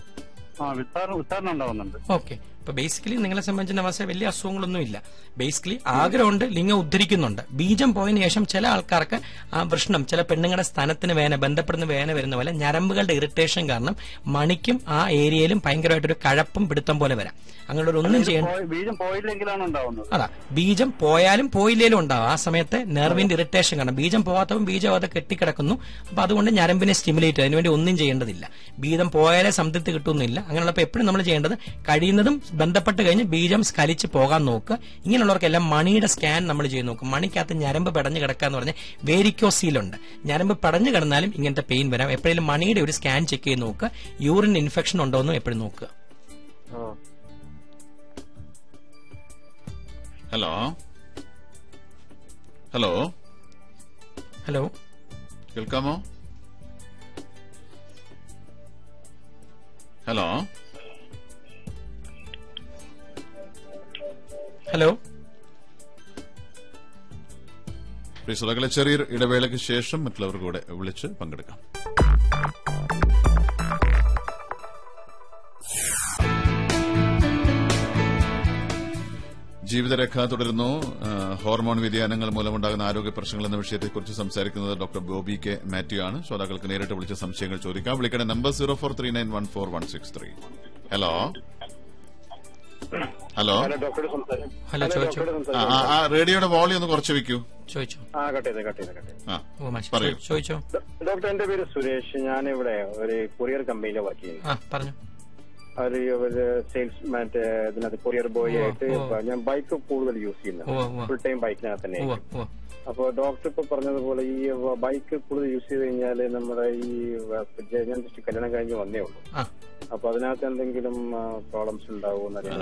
ഉദ്ധാരണം ഉണ്ടാവുന്നുണ്ട്. ഓക്കെ. ഇപ്പൊ ബേസിക്കലി നിങ്ങളെ സംബന്ധിച്ച അവസ്ഥ വലിയ അസുഖങ്ങളൊന്നും ഇല്ല. ബേസിക്കലി ആഗ്രഹമുണ്ട്, ലിംഗം ഉദ്ധരിക്കുന്നുണ്ട്. ബീജം പോയതിനു ശേഷം ചില ആൾക്കാർക്ക് ആ വൃഷ്ണം, ചില പെണ്ണുങ്ങളുടെ സ്ഥാനത്തിന് ബന്ധപ്പെടുന്ന വേന വരുന്ന പോലെ ഞരമ്പുകളുടെ ഇറിറ്റേഷൻ കാരണം മണിക്കും ആ ഏരിയയിലും ഭയങ്കരമായിട്ടൊരു കഴപ്പും പിടുത്തം പോലെ വരാം. അങ്ങനെ ഒന്നും ചെയ്യണം. ബീജം പോയില്ലെങ്കിലാണ് ഉണ്ടാവുന്നത്. അതാ, ബീജം പോയാലും പോയില്ലേലും ഉണ്ടാവും. ആ സമയത്ത് നെർവിന്റെ ഇറിറ്റേഷൻ കാരണം ബീജം പോകാത്തതും ബീജം അത് കെട്ടിക്കിടക്കുന്നു. അപ്പൊ അതുകൊണ്ട് ഞരമ്പിനെ സ്റ്റിമുലേറ്റ്, അതിനുവേണ്ടി ഒന്നും ചെയ്യേണ്ടതില്ല. ബീജം പോയാലേ സംതൃപ്തി കിട്ടുന്നില്ല. അങ്ങനെയുള്ളപ്പോൾ എപ്പോഴും നമ്മൾ ചെയ്യേണ്ടത് കഴിയുന്നതും ബന്ധപ്പെട്ട് കഴിഞ്ഞ് ബീജം സ്ഖലിച്ച് പോകാൻ നോക്കുക. ഇങ്ങനെയുള്ളവർക്കെല്ലാം മണിയുടെ സ്കാൻ നമ്മൾ ചെയ്ത് നോക്കും. മണിക്കകത്ത് ഞരമ്പ് പടഞ്ഞു കിടക്കാന്ന് പറഞ്ഞാൽ വേരിക്കോസീലുണ്ട്. ഞരമ്പ് പടഞ്ഞു കിടന്നാലും ഇങ്ങനത്തെ പെയിൻ വരാം. എപ്പോഴും മണിയുടെ ഒരു സ്കാൻ ചെക്ക് ചെയ്ത് നോക്കുക. യൂറിൻ ഇൻഫെക്ഷൻ ഉണ്ടോ എന്നും എപ്പോഴും നോക്കുക. ഹലോ ഹലോ ഹലോ, കേൾക്കാമോ? Hello hello. ശ്രോതാക്കളെ, ചെറിയൊരു ഇടവേളയ്ക്ക് ശേഷം മറ്റുള്ളവർ കൂടെ വിളിച്ച് പങ്കെടുക്കാം. ജീവിതരേഖ തുടരുന്നു. ഹോർമോൺ വ്യതിയാനങ്ങൾ മൂലമുണ്ടാകുന്ന ആരോഗ്യ പ്രശ്നങ്ങൾ എന്ന വിഷയത്തെക്കുറിച്ച് സംസാരിക്കുന്നത് ഡോക്ടർ ബോബി കെ മാത്യു ആണ്. ശ്രോതാക്കൾക്ക് നേരിട്ട് വിളിച്ച സംശയങ്ങൾ ചോദിക്കാം. വിളിക്കേണ്ട നമ്പർ 0439144163. ഹലോ ഹലോ ഹലോ, ചോദിച്ചോ. റേഡിയോയുടെ വോളിയം ഒന്ന് കുറച്ച് വെക്കൂ. ചോദിച്ചോ. പറയൂ. ചോദിച്ചോ. ഡോക്ടർ, എന്റെ പേര് സുരേഷ്. ഞാനിവിടെ ഒരു കൊറിയർ കമ്പനിയിലെ വർക്ക് ചെയ്യുന്നു. പറഞ്ഞു. ഒരു സെയിൽസ് മറ്റേ ഇതിനകത്ത് കൊറിയർ ബോയ് ആയിട്ട് ഞാൻ ബൈക്ക് കൂടുതൽ യൂസ് ചെയ്യുന്നത്. ഫുൾ ടൈം ബൈക്കിനകത്ത് തന്നെ. അപ്പൊ ഡോക്ടർ ഇപ്പൊ പറഞ്ഞതുപോലെ ഈ ബൈക്ക് കൂടുതൽ യൂസ് ചെയ്ത് കഴിഞ്ഞാല് നമ്മുടെ ഈ ഞാൻ കല്യാണം കഴിഞ്ഞ് വന്നേ ഉള്ളൂ. അപ്പൊ അതിനകത്ത് എന്തെങ്കിലും പ്രോബ്ലംസ് ഉണ്ടാവുമെന്നറിയാം.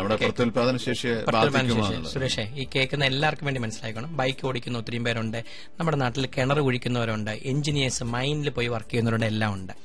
സുരേഷേ, ഈ കേൾക്കുന്ന എല്ലാവർക്കും വേണ്ടി മനസ്സിലാക്കണം. ബൈക്ക് ഓടിക്കുന്ന ഒത്തിരി പേരുണ്ട്, നമ്മുടെ നാട്ടിൽ കിണർ കുഴിക്കുന്നവരുണ്ട്, എഞ്ചിനീയേഴ്സ്, മൈനിൽ പോയി വർക്ക് ചെയ്യുന്നവരുണ്ട്, എല്ലാം ഉണ്ട്.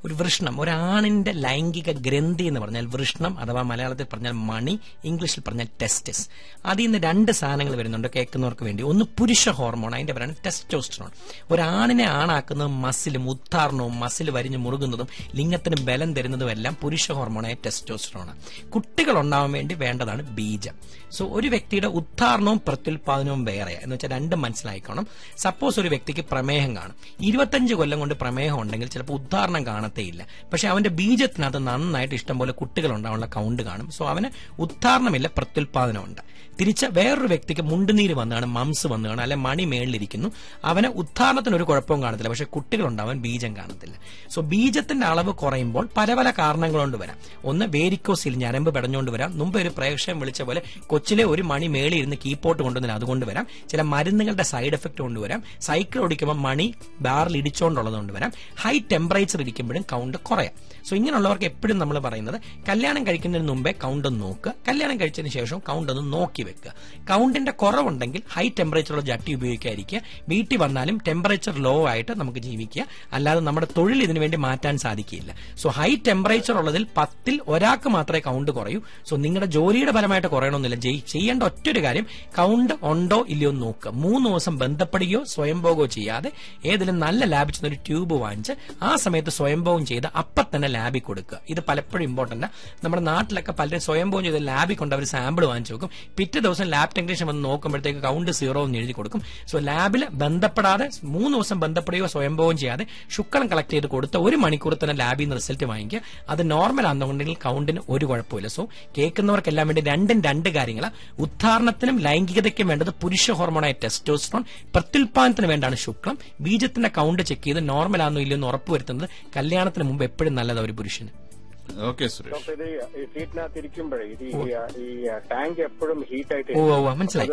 ഒരു വൃഷ്ണം, ഒരാണിന്റെ ലൈംഗിക ഗ്രന്ഥി എന്ന് പറഞ്ഞാൽ വൃഷ്ണം, അഥവാ മലയാളത്തിൽ പറഞ്ഞാൽ മണി, ഇംഗ്ലീഷിൽ പറഞ്ഞാൽ ടെസ്റ്റിസ്. അതിൽ നിന്ന് 2 സാധനങ്ങൾ വരുന്നുണ്ട് കേൾക്കുന്നവർക്ക് വേണ്ടി. ഒന്ന് പുരുഷ ഹോർമോൺ, അതിന്റെ പേരാണ് ടെസ്റ്റോസ്റ്ററോൺ. ഒരാണിനെ ആണാക്കുന്നതും മസിലും ഉദ്ധാരണവും മസിൽ വരിഞ്ഞ് മുറുകുന്നതും ലിംഗത്തിന് ബലം തരുന്നതും എല്ലാം പുരുഷ ഹോർമോണായ ടെസ്റ്റോസ്റ്ററോൺ. കുട്ടികൾ ഉണ്ടാവാൻ വേണ്ടി വേണ്ടതാണ് ബീജം. സോ ഒരു വ്യക്തിയുടെ ഉദ്ധാരണവും പ്രത്യുൽപാദനവും വേറെ എന്ന് വെച്ചാൽ 2 മനസ്സിലാക്കണം. സപ്പോസ് ഒരു വ്യക്തിക്ക് പ്രമേഹം കാണും, 25 കൊല്ലം കൊണ്ട് പ്രമേഹം ഉണ്ടെങ്കിൽ ചിലപ്പോൾ ഉദ്ധാരണം കാണത്തില്ല. പക്ഷെ അവന്റെ ബീജത്തിനകത്ത് നന്നായിട്ട് ഇഷ്ടംപോലെ കുട്ടികൾ ഉണ്ടാവാനുള്ള കൗണ്ട് കാണും. സോ അവന് ഉദ്ധാരണമില്ല, പ്രത്യുൽപാദനമുണ്ട്. തിരിച്ച് വേറൊരു വ്യക്തിക്ക് മുണ്ടുനീര് വന്നാണ്, മംസ് വന്നാണ്, അല്ലെ മണി മേളിലിരിക്കുന്നു, അവന് ഉദ്ധാരണത്തിന് ഒരു കുഴപ്പവും കാണത്തില്ല, പക്ഷെ കുട്ടികൾ ഉണ്ടാവാൻ ബീജം കാണത്തില്ല. സോ ബീജത്തിന്റെ അളവ് കുറയുമ്പോൾ പല പല കാരണങ്ങൾ കൊണ്ട് വരാം. ഒന്ന് വേരിക്കോസിൽ ഞരമ്പ് പെടഞ്ഞുകൊണ്ട് വരാം. മുമ്പ് ഒരു പ്രേക്ഷകൻ വിളിച്ച പോലെ കൊച്ചിലെ ഒരു മണി മേളിൽ ഇരുന്ന് കീപ്പോട്ട് കൊണ്ടുവന്നില്ല, അതുകൊണ്ട് വരാം. ചില മരുന്നുകളുടെ സൈഡ് എഫക്ട് കൊണ്ടുവരാം. സൈക്കിൾ ഓടിക്കുമ്പോൾ മണി ബാറിൽ ഇടിച്ചുകൊണ്ടുള്ളത് കൊണ്ടുവരാം. ഹൈ ടെമ്പറേച്ചർ ഇരിക്കുമ്പോഴും കൗണ്ട് കുറയാം. സോ ഇങ്ങനെയുള്ളവർക്ക് എപ്പോഴും നമ്മൾ പറയുന്നത് കല്യാണം കഴിക്കുന്നതിന് മുമ്പേ കൗണ്ട് ഒന്ന് നോക്കുക, കല്യാണം കഴിച്ചതിന് ശേഷം കൗണ്ട് ഒന്ന് നോക്കി വെക്കുക. കൗണ്ടിന്റെ കുറവുണ്ടെങ്കിൽ ഹൈ ടെമ്പറേച്ചറുള്ള ജട്ടി ഉപയോഗിക്കാതിരിക്കുക. വീട്ടിൽ വന്നാലും ടെമ്പറേച്ചർ ലോ ആയിട്ട് നമുക്ക് ജീവിക്കുക, അല്ലാതെ നമ്മുടെ തൊഴിൽ ഇതിനു വേണ്ടി മാറ്റാൻ സാധിക്കില്ല. സോ ഹൈ ടെമ്പറേച്ചർ ഉള്ളതിൽ 10ൽ ഒരാൾക്ക് മാത്രമേ കൗണ്ട് കുറയൂ. സോ നിങ്ങളുടെ ജോലിയുടെ ഫലമായിട്ട് കുറയണമെന്നില്ല. ചെയ്യേണ്ട ഒറ്റൊരു കാര്യം, കൗണ്ട് ഉണ്ടോ ഇല്ലയോ നോക്കുക. 3 ദിവസം ബന്ധപ്പെടുകയോ സ്വയംഭോഗമോ ചെയ്യാതെ ഏതെങ്കിലും നല്ല ലാബിൽ ചെന്നൊരു ട്യൂബ് വാങ്ങിച്ച് ആ സമയത്ത് സ്വയംഭോഗം ചെയ്ത് അപ്പം തന്നെ ലാബിൽ കൊടുക്കുക. ഇത് പലപ്പോഴും ഇമ്പോർട്ടന്റ്. നമ്മുടെ നാട്ടിലൊക്കെ പലരും സ്വയംഭോഗം ചെയ്ത് ലാബിൽ കൊണ്ട് അവർ സാമ്പിൾ വാങ്ങിച്ചു നോക്കും. പിറ്റേ ദിവസം ലാബ് ടെക്നീഷ്യൻ വന്ന് നോക്കുമ്പോഴത്തേക്ക് കൗണ്ട് 0 എന്ന് എഴുതി കൊടുക്കും. സോ ലാബിൽ ബന്ധപ്പെടാതെ 3 ദിവസം ബന്ധപ്പെടുകയോ സ്വയംഭോഗം ചെയ്യാതെ ശുക്ലം കളക്ട് ചെയ്ത് കൊടുത്ത് 1 മണിക്കൂർ തന്നെ ലാബിൽ നിന്ന് റിസൾട്ട് വാങ്ങിക്കുക. അത് നോർമൽ ആണെന്നുണ്ടെങ്കിൽ കൗണ്ടിന് ഒരു കുഴപ്പമില്ല. സോ കേൾക്കുന്നവർക്കെല്ലാം വേണ്ടി 2 കാര്യങ്ങളാണ്. ഉദ്ധാരണത്തിനും ലൈംഗികതയ്ക്കും വേണ്ടത് പുരുഷ ഹോർമോണായ ടെസ്റ്റോസ്റ്ററോൺ, പ്രത്യുൽപാദനത്തിന് വേണ്ടാണ് ശുക്ലം. ബീജത്തിന്റെ കൗണ്ട് ചെക്ക് ചെയ്ത് നോർമൽ ആണെന്നോ ഇല്ലയോ എന്ന് ഉറപ്പുവരുത്തുന്നത് കല്യാണത്തിന് മുമ്പ് എപ്പോഴും നല്ലതാണ് ഒരു പുരുഷന്. മനസ്സിലായി.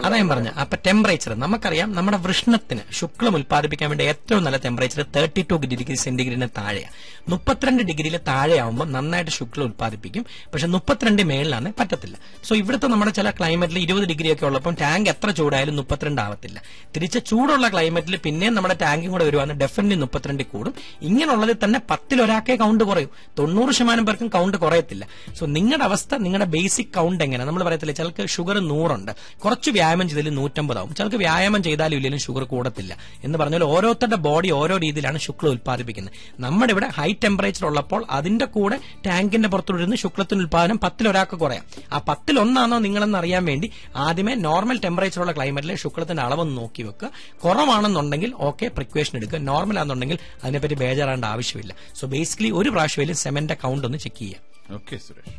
അതാ ഞാൻ പറഞ്ഞ. അപ്പൊ ടെമ്പറേച്ചർ നമുക്കറിയാം, നമ്മുടെ വൃഷ്ണത്തിന് ശുക്ലം ഉത്പാദിപ്പിക്കാൻ വേണ്ടി ഏറ്റവും നല്ല ടെമ്പറേച്ചർ 32 ഡിഗ്രി സെന്റിഗ്രേഡിന് താഴെയാണ്. 32 ഡിഗ്രിയിൽ താഴെയാവുമ്പോൾ നന്നായിട്ട് ശുക്ലം ഉത്പാദിപ്പിക്കും. പക്ഷെ 32 മേളിലാണ് പറ്റത്തില്ല. സോ ഇവിടുത്തെ നമ്മുടെ ചില ക്ലൈമറ്റിൽ 20 ഡിഗ്രി ഒക്കെ ഉള്ളപ്പോൾ ടാങ്ക് എത്ര ചൂടായാലും 32 ആവത്തില്ല. തിരിച്ച് ചൂടുള്ള ക്ലൈമറ്റിൽ പിന്നെയും നമ്മുടെ ടാങ്കും കൂടെ വരുവാണ്, ഡെഫിനറ്റ്ലി 32 കൂടും. ഇങ്ങനെയുള്ളതിൽ തന്നെ 10ൽ ഒരാൾക്കേ കൗണ്ട് കുറയും. 90% പേർക്കും കൗണ്ട് കുറയത്തില്ല. സോ നിങ്ങളുടെ അവസ്ഥ, നിങ്ങളുടെ ബേസിക് കൗണ്ട് എങ്ങനെ നമ്മൾ പറയത്തില്ല. ചിലർക്ക് ഷുഗർ 100 ഉണ്ട്, കുറച്ച് വ്യായാമം ചെയ്താലും 150 ആവും. ചിലർക്ക് വ്യായാമം ചെയ്താലും ഇല്ലെങ്കിലും ഷുഗർ കൂടത്തില്ല. എന്ന് പറഞ്ഞാൽ ഓരോരുത്തരുടെ ബോഡി ഓരോ രീതിയിലാണ് ശുക്ലം ഉത്പാദിപ്പിക്കുന്നത്. നമ്മുടെ ഇവിടെ ഹൈ ടെമ്പറേച്ചർ ഉള്ളപ്പോൾ അതിന്റെ കൂടെ ടാങ്കിന്റെ പുറത്തുള്ള ശുക്ലത്തിന്റെ ഉത്പാദനം 10ൽ ഒരാൾക്ക് കുറയാം. ആ 10ൽ ഒന്നാണോ നിങ്ങളെന്ന് അറിയാൻ വേണ്ടി ആദ്യമേ നോർമൽ ടെമ്പറേച്ചറുള്ള ക്ലൈമറ്റിലെ ശുക്ലത്തിന്റെ അളവൊന്ന് നോക്കി വെക്കുക. കുറവാണെന്നുണ്ടെങ്കിൽ ഓക്കെ പ്രിക്വേഷൻ എടുക്കുക. നോർമൽ ആണെന്നുണ്ടെങ്കിൽ അതിനെപ്പറ്റി ബേജാറാണ്ട ആവശ്യമില്ല. സോ ബേസിക്കലി ഒരു പ്രാവശ്യം സെമന്റെ കൗണ്ട് ഒന്ന് ചെക്ക് ചെയ്യാം. Okay Suresh.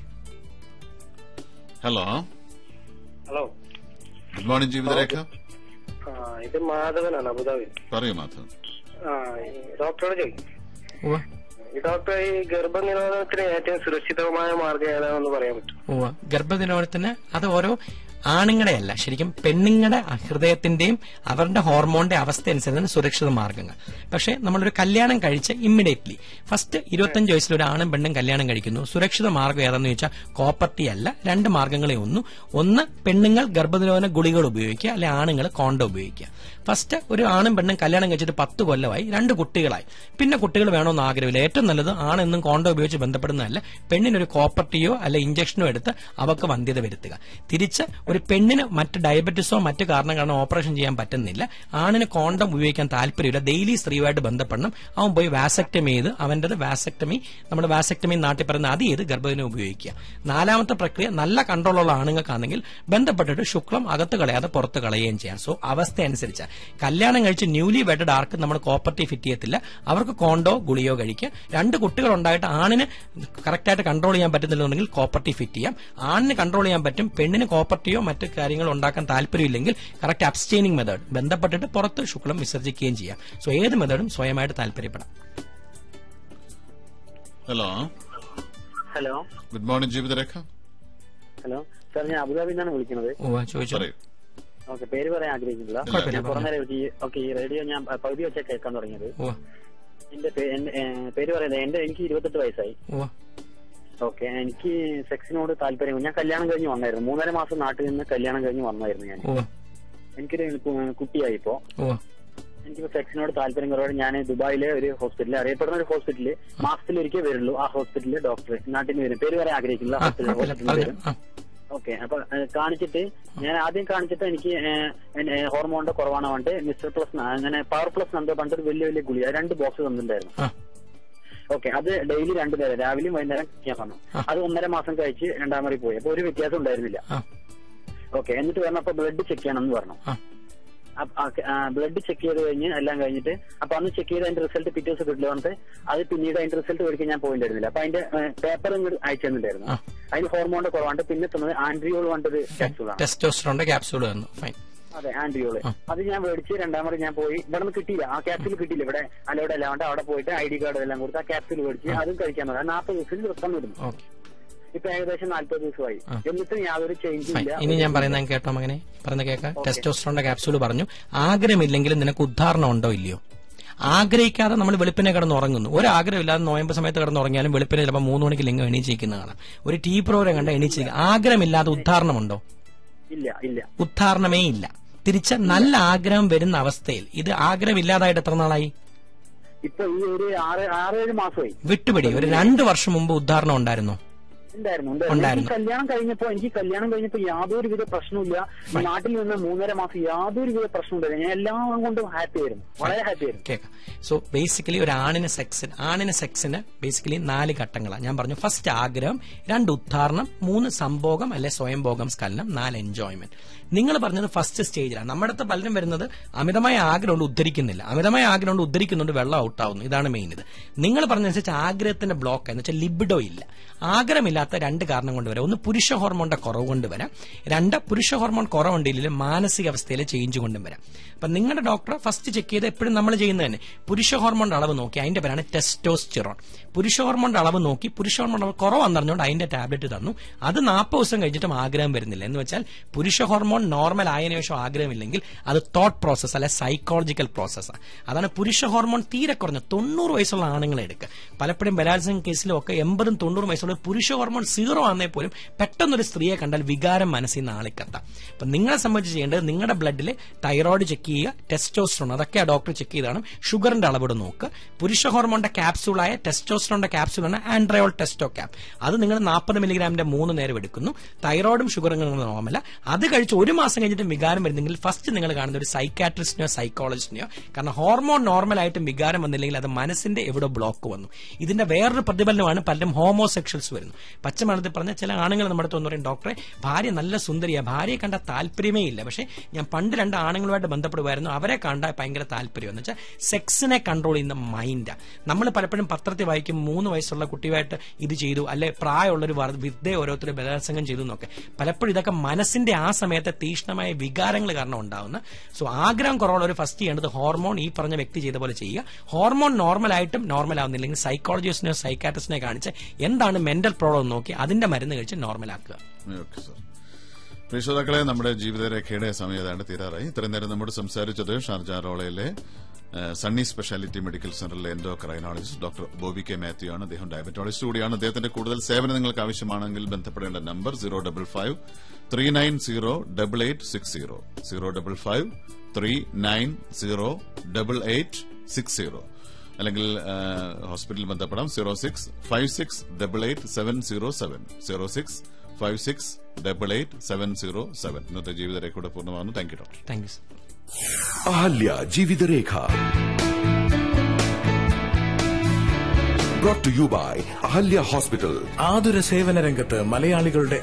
Hello hello, good morning Jeevitharekha. ഇത് മാധവനാണ്, അബുദാബി. പറയൂ മാധവൻ. ഡോക്ടറോട് ചോദിക്കും. ഡോക്ടർ, ഈ ഗർഭനിരോധനത്തിന് ഏറ്റവും സുരക്ഷിതമായ മാർഗം ഏതാണെന്ന് പറയാൻ പറ്റും? ഗർഭനിരോധനത്തിന് അത് ഓരോ ആണുങ്ങളുടെ അല്ല, ശരിക്കും പെണ്ണുങ്ങളുടെ ഹൃദയത്തിന്റെയും അവരുടെ ഹോർമോണിന്റെ അവസ്ഥ അനുസരിച്ചാണ് സുരക്ഷിത മാർഗങ്ങൾ. പക്ഷേ നമ്മളൊരു കല്യാണം കഴിച്ച് ഇമ്മീഡിയറ്റ്ലി ഫസ്റ്റ് 25 വയസ്സിൽ ഒരു ആണും പെണ്ണും കല്യാണം കഴിക്കുന്നു. സുരക്ഷിത മാർഗം ഏതാണെന്ന് ചോദിച്ചാൽ കോപ്പർട്ടി അല്ല, 2 മാർഗങ്ങളെ ഒന്ന് പെണ്ണുങ്ങൾ ഗർഭനിരോധന ഗുളികൾ ഉപയോഗിക്കുക, അല്ലെ ആണുങ്ങൾ കോണ്ടം ഉപയോഗിക്കുക. ഫസ്റ്റ് ഒരു ആണും പെണ്ണും കല്യാണം കഴിച്ചിട്ട് 10 കൊല്ലമായി, 2 കുട്ടികളായി, പിന്നെ കുട്ടികൾ വേണമെന്ന് ആഗ്രഹമില്ല. ഏറ്റവും നല്ലത് ആണെന്നും കോണ്ടം ഉപയോഗിച്ച് ബന്ധപ്പെടുന്നതല്ല, പെണ്ണിനൊരു കോപ്പർട്ടിയോ അല്ലെ ഇഞ്ചക്ഷനോ എടുത്ത് അവർക്ക് വന്ധ്യത വരുത്തുക. തിരിച്ച് ഒരു പെണ്ണിന് മറ്റ് ഡയബറ്റിസോ മറ്റു കാരണം കാരണം ഓപ്പറേഷൻ ചെയ്യാൻ പറ്റുന്നില്ല, ആണിന് കോണ്ടം ഉപയോഗിക്കാൻ താല്പര്യമില്ല, ഡെയിലി സ്ത്രീയുമായിട്ട് ബന്ധപ്പെടണം, അവൻ പോയി വാസക്ടമി ചെയ്ത് അവന്റെ വാസക്ടമി, നമ്മുടെ വാസക്ടമി നാട്ടിൽ പറയുന്ന അത് ചെയ്ത് ഗർഭദിനം ഉപയോഗിക്കുക. നാലാമത്തെ പ്രക്രിയ നല്ല കൺട്രോളുള്ള ആണുങ്ങൾക്കാണെങ്കിൽ ബന്ധപ്പെട്ടിട്ട് ശുക്ലം അകത്ത് കളയാതെ പുറത്ത് കളയുകയും ചെയ്യാം. സോ അവസ്ഥ അനുസരിച്ച് കല്യാണം കഴിച്ച് ന്യൂലി വെഡഡ് ആർക്ക് നമ്മൾ കോപ്പർട്ടി ഫിറ്റ് ചെയ്യത്തില്ല, അവർക്ക് കോണ്ടോ ഗുളിയോ കഴിക്കുക. 2 കുട്ടികൾ ഉണ്ടായിട്ട് ആണിന് കറക്റ്റായിട്ട് കൺട്രോൾ ചെയ്യാൻ പറ്റുന്നില്ലെന്നുണ്ടെങ്കിൽ കോപ്പർട്ടി ഫിറ്റ് ചെയ്യാം. ആണിന് കൺട്രോൾ ചെയ്യാൻ പറ്റും, പെണ്ണിന് കോപ്പർട്ടിയോ മറ്റു കാര്യങ്ങളോ ഉണ്ടാക്കാൻ താല്പര്യമില്ലെങ്കിൽ കറക്റ്റ് അബ്സ്റ്റെയിനിങ് മെത്തേഡ് ബന്ധപ്പെട്ടിട്ട് പുറത്ത് ശുക്ലം വിസർജിക്കുകയും ചെയ്യാം. സോ ഏത് മെത്തേഡും സ്വയമായിട്ട് താല്പര്യപ്പെടാം. Hello hello, good morning Jeevitharekha. Hello sir, ഞാൻ അബുദാബിയിൽ നിന്നാണ് വിളിക്കുന്നത്. ഓക്കെ, പേര് പറയാൻ ആഗ്രഹിക്കുന്നില്ല. ഞാൻ കുറെ നേരം ഈ റേഡിയോ ഞാൻ പകുതി വെച്ചാൽ കേൾക്കാൻ തുടങ്ങിയത്. എന്റെ പേര് പറയുന്നത് എനിക്ക് 28 വയസ്സായി. ഓക്കെ, എനിക്ക് സെക്സിനോട് താല്പര്യം. ഞാൻ കല്യാണം കഴിഞ്ഞ് വന്നായിരുന്നു, 3.5 മാസം നാട്ടിൽ നിന്ന് കല്യാണം കഴിഞ്ഞ് വന്നായിരുന്നു ഞാൻ. എനിക്കൊരു കുട്ടിയായി ഇപ്പോ. എനിക്കിപ്പോ സെക്സിനോട് താല്പര്യം കുറവാണ്. ഞാൻ ദുബായിലെ ഒരു ഹോസ്പിറ്റലിൽ, അറിയപ്പെടുന്ന ഒരു ഹോസ്പിറ്റലിൽ മാസത്തിലൊരിക്കൽ വരുള്ളൂ. ആ ഹോസ്പിറ്റലിലെ ഡോക്ടർ നാട്ടിൽ നിന്ന് വരും, പേര് പറയാൻ ആഗ്രഹിക്കുന്നില്ല, ഹോസ്പിറ്റലിൽ വരും. ഓക്കെ, അപ്പൊ കാണിച്ചിട്ട് ഞാൻ ആദ്യം കാണിച്ചിട്ട് എനിക്ക് ഹോർമോണിന്റെ കുറവാണ് പറഞ്ഞിട്ട് മിസ്റ്റർ പ്ലസ് അങ്ങനെ പവർ പ്ലസ് എന്തോ പറഞ്ഞിട്ട് വലിയ ഗുളിക 2 ബോക്സ് തന്നിട്ടുണ്ടായിരുന്നു. ഓക്കെ, അത് ഡെയിലി 2 നേരം രാവിലെയും വൈകുന്നേരം ഞാൻ വന്നു. അത് 1.5 മാസം കഴിച്ച് 2ാം മുറി പോയി. അപ്പൊ ഒരു വ്യത്യാസം ഉണ്ടായിരുന്നില്ല. ഓക്കെ, എന്നിട്ട് പറഞ്ഞപ്പോ ബ്ലഡ് ചെക്ക് ചെയ്യണമെന്ന് പറഞ്ഞു. ബ്ലഡ് ചെക്ക് ചെയ്ത് കഴിഞ്ഞ് എല്ലാം കഴിഞ്ഞിട്ട് അപ്പൊ അന്ന് ചെക്ക് ചെയ്ത് അതിന്റെ റിസൾട്ട് പിറ്റേ ദിവസം കിട്ടില്ല പറഞ്ഞിട്ട് അത് പിന്നീട് അതിന്റെ റിസൾട്ട് മേടിക്കാൻ ഞാൻ പോയിട്ടുണ്ടായിരുന്നില്ല. അപ്പൊ അതിന്റെ പേപ്പർ ഇങ്ങോട്ട് അയച്ചു തന്നിട്ടുണ്ടായിരുന്നു. അതിന് ഹോർമോണിന്റെ കുറവാണ്ട്. പിന്നെ തന്നത് ആൻഡ്രിയോൾ വേണ്ടത് ക്യാപ്സൂളാണ്, ടെസ്റ്റോസ്റ്ററോണിന്റെ ക്യാപ്സൂൾ. അതെ, ആൻഡ്രിയോള്. അത് ഞാൻ മേടിച്ച് 2ാം മുറി ഞാൻ പോയി. ഇവിടെ നിന്ന് കിട്ടിയില്ല, ആ ക്യാപ്സൂൾ കിട്ടിയില്ല. ഇവിടെ അലോടെ അല്ലാണ്ട് അവിടെ പോയിട്ട് ID കാർഡ് എല്ലാം കൊടുത്ത് ആ ക്യാപ്സൂൾ മേടിച്ച് അതും കഴിക്കാൻ പറഞ്ഞു. 40 ദിവസത്തിൽ റിട്ടേൺ വരുന്നു. ഇപ്പൊ ഏകദേശം 40 ദിവസമായി. എന്നിട്ട് യാതൊരു ചേഞ്ചും ഇല്ല. ഇനി ഞാൻ പറയുന്നത് കേട്ടോ മകനെ, പറയുന്ന കേൾക്കാം. ടെസ്റ്റോസ്റ്ററോണിന്റെ ക്യാപ്സൂൾ പറഞ്ഞു. ആഗ്രഹമില്ലെങ്കിലും നിനക്ക് ഉദ്ധാരണം ഉണ്ടോ ഇല്ലയോ? ആഗ്രഹിക്കാതെ നമ്മൾ വെളുപ്പിനെ കിടന്ന് ഉറങ്ങുന്നു. ഒരാഗ്രഹമില്ലാതെ നോയമ്പ് സമയത്ത് കിടന്ന് ഉറങ്ങിയാലും വെളുപ്പിനെ ചിലപ്പോൾ 3 മണിക്ക് ലിംഗം എണീച്ചിരിക്കുന്ന കാണാം. ഒരു TV പ്രോഗ്രാം കണ്ട എണീച്ചിരിക്കുക. ആഗ്രഹമില്ലാതെ ഉദ്ധാരണമുണ്ടോ? ഇല്ല, ഉദ്ധാരണമേ ഇല്ല. തിരിച്ച് നല്ല ആഗ്രഹം വരുന്ന അവസ്ഥയിൽ ഇത് ആഗ്രഹമില്ലാതായിട്ട് എത്ര നാളായി? ഇപ്പൊ ഈ ഒരു 6-7 മാസമായി. വിട്ടുപിടി. ഒരു 2 വർഷം മുമ്പ് ഉദ്ധാരണം ഉണ്ടായിരുന്നോ? ഉണ്ടായിരുന്നു. കല്യാണം കഴിഞ്ഞപ്പോ യാതൊരുവിധ പ്രശ്നമില്ല. നാട്ടിൽ നിന്ന് 3.5 മാസം യാതൊരുവിധ പ്രശ്നമില്ല. ഞാൻ എല്ലാം കൊണ്ടും ഹാപ്പി ആയിരുന്നു, വളരെ ഹാപ്പി ആയിരുന്നു. സോ ബേസിക്കലി ഒരു ആണിന് സെക്സിന് ബേസിക്കലി 4 ഘട്ടങ്ങളാണ്. ഞാൻ പറഞ്ഞു, ഫസ്റ്റ് ആഗ്രഹം, 2 ഉദ്ധാരണം, 3 സംഭോഗം അല്ലെ സ്വയംഭോഗം സ്കലനം, 4 എൻജോയ്മെന്റ്. നിങ്ങൾ പറഞ്ഞത് ഫസ്റ്റ് സ്റ്റേജിലാണ്. നമ്മുടെ അടുത്ത് പലരും വരുന്നത് അമിതമായ ആഗ്രഹം കൊണ്ട് ഉദ്ധരിക്കുന്നില്ല, അമിതമായ ആഗ്രഹം കൊണ്ട് ഉദ്ധരിക്കുന്നുണ്ട്, വെള്ളം ഔട്ടാവുന്നു. ഇതാണ് മെയിൻ. ഇത് നിങ്ങൾ പറഞ്ഞതനുസരിച്ച് ആഗ്രഹത്തിന്റെ ബ്ലോക്ക് എന്ന് വെച്ചാൽ ലിബിഡോ ഇല്ല. ആഗ്രഹമില്ലാത്ത 2 കാരണം കൊണ്ട് വരാം. ഒന്ന് പുരുഷ ഹോർമോണിന്റെ കുറവ് കൊണ്ട് വരാം. 2 പുരുഷ ഹോർമോൺ കുറവുണ്ടെങ്കിലും മാനസികാവസ്ഥയിലെ ചേഞ്ച് കൊണ്ടും വരാം. അപ്പൊ നിങ്ങളുടെ ഡോക്ടറെ ഫസ്റ്റ് ചെക്ക് ചെയ്ത് എപ്പോഴും നമ്മൾ ചെയ്യുന്നത് തന്നെ പുരുഷ ഹോർമോണിന്റെ അളവ് നോക്കി, അതിന്റെ പേരാണ് ടെസ്റ്റോസ്റ്റിറോൺ. പുരുഷ ഹോർമോണിന്റെ അളവ് നോക്കി, പുരുഷ ഹോർമോൺ അളവ് കുറവാന്ന് പറഞ്ഞുകൊണ്ട് അതിന്റെ ടാബ്ലറ്റ് തന്നു. അത് 40 ദിവസം കഴിഞ്ഞിട്ടും ആഗ്രഹം വരുന്നില്ല. എന്ന് വെച്ചാൽ പുരുഷ ഹോർമോൺ നോർമൽ ആയതിനു ശേഷം ആഗ്രഹമില്ലെങ്കിൽ അത് തോട്ട് പ്രോസസ് അല്ലെ സൈക്കോളജിക്കൽ പ്രോസസ്സാണ്. അതാണ് പുരുഷ ഹോർമോൺ തീരെ കുറഞ്ഞ 90 വയസ്സുള്ള ആണുങ്ങളെ എടുക്കുക. പലപ്പോഴും ബലാത്സംഗ കേസിലും ഒക്കെ 80-90 വയസ്സുള്ള പുരുഷ ഹോർമോൺ 0 ആണെന്നേ പോലും പെട്ടെന്നൊരു സ്ത്രീയെ കണ്ടാൽ വികാരം മനസ്സിൽ നിന്ന് ആളിക്കത്താം. അപ്പൊ നിങ്ങളെ സംബന്ധിച്ച് ചെയ്യേണ്ടത് നിങ്ങളുടെ ബ്ലഡിൽ തൈറോയ്ഡ് ചെക്ക് ചെയ്യുക, ടെസ്റ്റോസ്റ്ററോൺ അതൊക്കെ ആ ഡോക്ടർ ചെക്ക് ചെയ്താണ്. ഷുഗറിന്റെ അളവിടെ നോക്കുക. പുരുഷ ഹോർമോണിന്റെ ക്യാപ്സൂളായ ടെസ്റ്റോസ്റ്ററോണിന്റെ ക്യാപ്സൂളാണ് ആൻഡ്രയോൾ ടെസ്റ്റോ ക്യാപ്. അത് നിങ്ങൾ 40 മില്ലിഗ്രാമിന്റെ 3 നേരം എടുക്കുന്നു. തൈറോയിഡും ഷുഗറും നോർമല. അത് കഴിച്ച് 1 മാസം കഴിഞ്ഞിട്ട് വികാരം വരുന്നെങ്കിൽ ഫസ്റ്റ് നിങ്ങൾ കാണുന്ന ഒരു സൈക്കാട്രിസ്റ്റിനെയോ സൈക്കോളജിസ്റ്റിനെയോ. കാരണം ഹോർമോൺ നോർമലായിട്ടും വികാരം വന്നില്ലെങ്കിൽ അത് മനസ്സിന്റെ എവിടെ ബ്ലോക്ക് വന്നു. ഇതിന്റെ വേറൊരു പ്രതിഫലനമാണ് പലരും ഹോമോസെക്ഷൽസ് വരുന്നു. പച്ചമലത്തിൽ പറഞ്ഞ ചില ആണുങ്ങൾ നമ്മുടെ അടുത്ത് പറയും, ഡോക്ടറെ ഭാര്യ നല്ല സുന്ദരിയാണ്, ഭാര്യയെ കണ്ട താല്പര്യമേ ഇല്ല, പക്ഷെ ഞാൻ പണ്ട് 2 ആണുങ്ങളുമായിട്ട് ബന്ധപ്പെടുമായിരുന്നു, അവരെ കണ്ടാൽ ഭയങ്കര താല്പര്യം എന്ന് വെച്ചാൽ സെക്സിനെ കൺട്രോൾ ചെയ്യുന്ന മൈൻഡാണ്. നമ്മൾ പലപ്പോഴും പത്രത്തിൽ വായിക്കും 3 വയസ്സുള്ള കുട്ടിയുമായിട്ട് ഇത് ചെയ്തു, അല്ലെ പ്രായമുള്ളൊരു വിദ്യ ഓരോരുത്തർ ബലാത്സംഗം ചെയ്തു എന്നൊക്കെ. പലപ്പോഴും ഇതൊക്കെ മനസ്സിന്റെ ആ സമയത്തെ തീക്ഷ്ണമായ വികാരങ്ങൾ കാരണം ഉണ്ടാവുന്ന. സോ ആഗ്രഹം കുറവുള്ളവർ ഫസ്റ്റ് ചെയ്യേണ്ടത് ഹോർമോൺ ഈ പറഞ്ഞ വ്യക്തി ചെയ്ത പോലെ ചെയ്യുക. ഹോർമോൺ നോർമലായിട്ടും നോർമൽ ആവുന്നില്ലെങ്കിൽ സൈക്കോളജിസ്റ്റിനെയോ സൈക്കാട്രിസ്റ്റിനെ കാണിച്ച് എന്താണ് മെന്റൽ പ്രോബ്ലം നോക്കി അതിന്റെ മരുന്ന് കഴിച്ച് നോർമലാക്കുക. പ്രിയ ശ്രോതാക്കളെ, നമ്മുടെ ജീവിതരേഖയുടെ സമയം ഏതാണ്ട് തീരാറായി. ഇത്രയും നേരം നമ്മോട് സംസാരിച്ചത് ഷാർജ റോളയിലെ സണ്ണി സ്പെഷ്യാലിറ്റി മെഡിക്കൽ സെന്ററിലെ endocrinologist doctor Bobby K Mathew ആണ്. അദ്ദേഹം ഡയബറ്റോളജിസ്റ്റ് കൂടിയാണ്. അദ്ദേഹത്തിന്റെ കൂടുതൽ സേവനം നിങ്ങൾക്ക് ആവശ്യമാണെങ്കിൽ ബന്ധപ്പെടേണ്ട നമ്പർ 055-390-8860 055-390-8860 അല്ലെങ്കിൽ ഹോസ്പിറ്റലിൽ ബന്ധപ്പെടാം 0656888707 0656888707. 56888707. ഇന്നത്തെ ജീവിത രേഖയുടെ പൂർണ്ണമാകുന്നു. Thank you doctor. Thank you sir. Ahalya Jeevitharekha brought to you by Ahalya hospital. ആതുര സേവന രംഗത്ത് മലയാളികളുടെ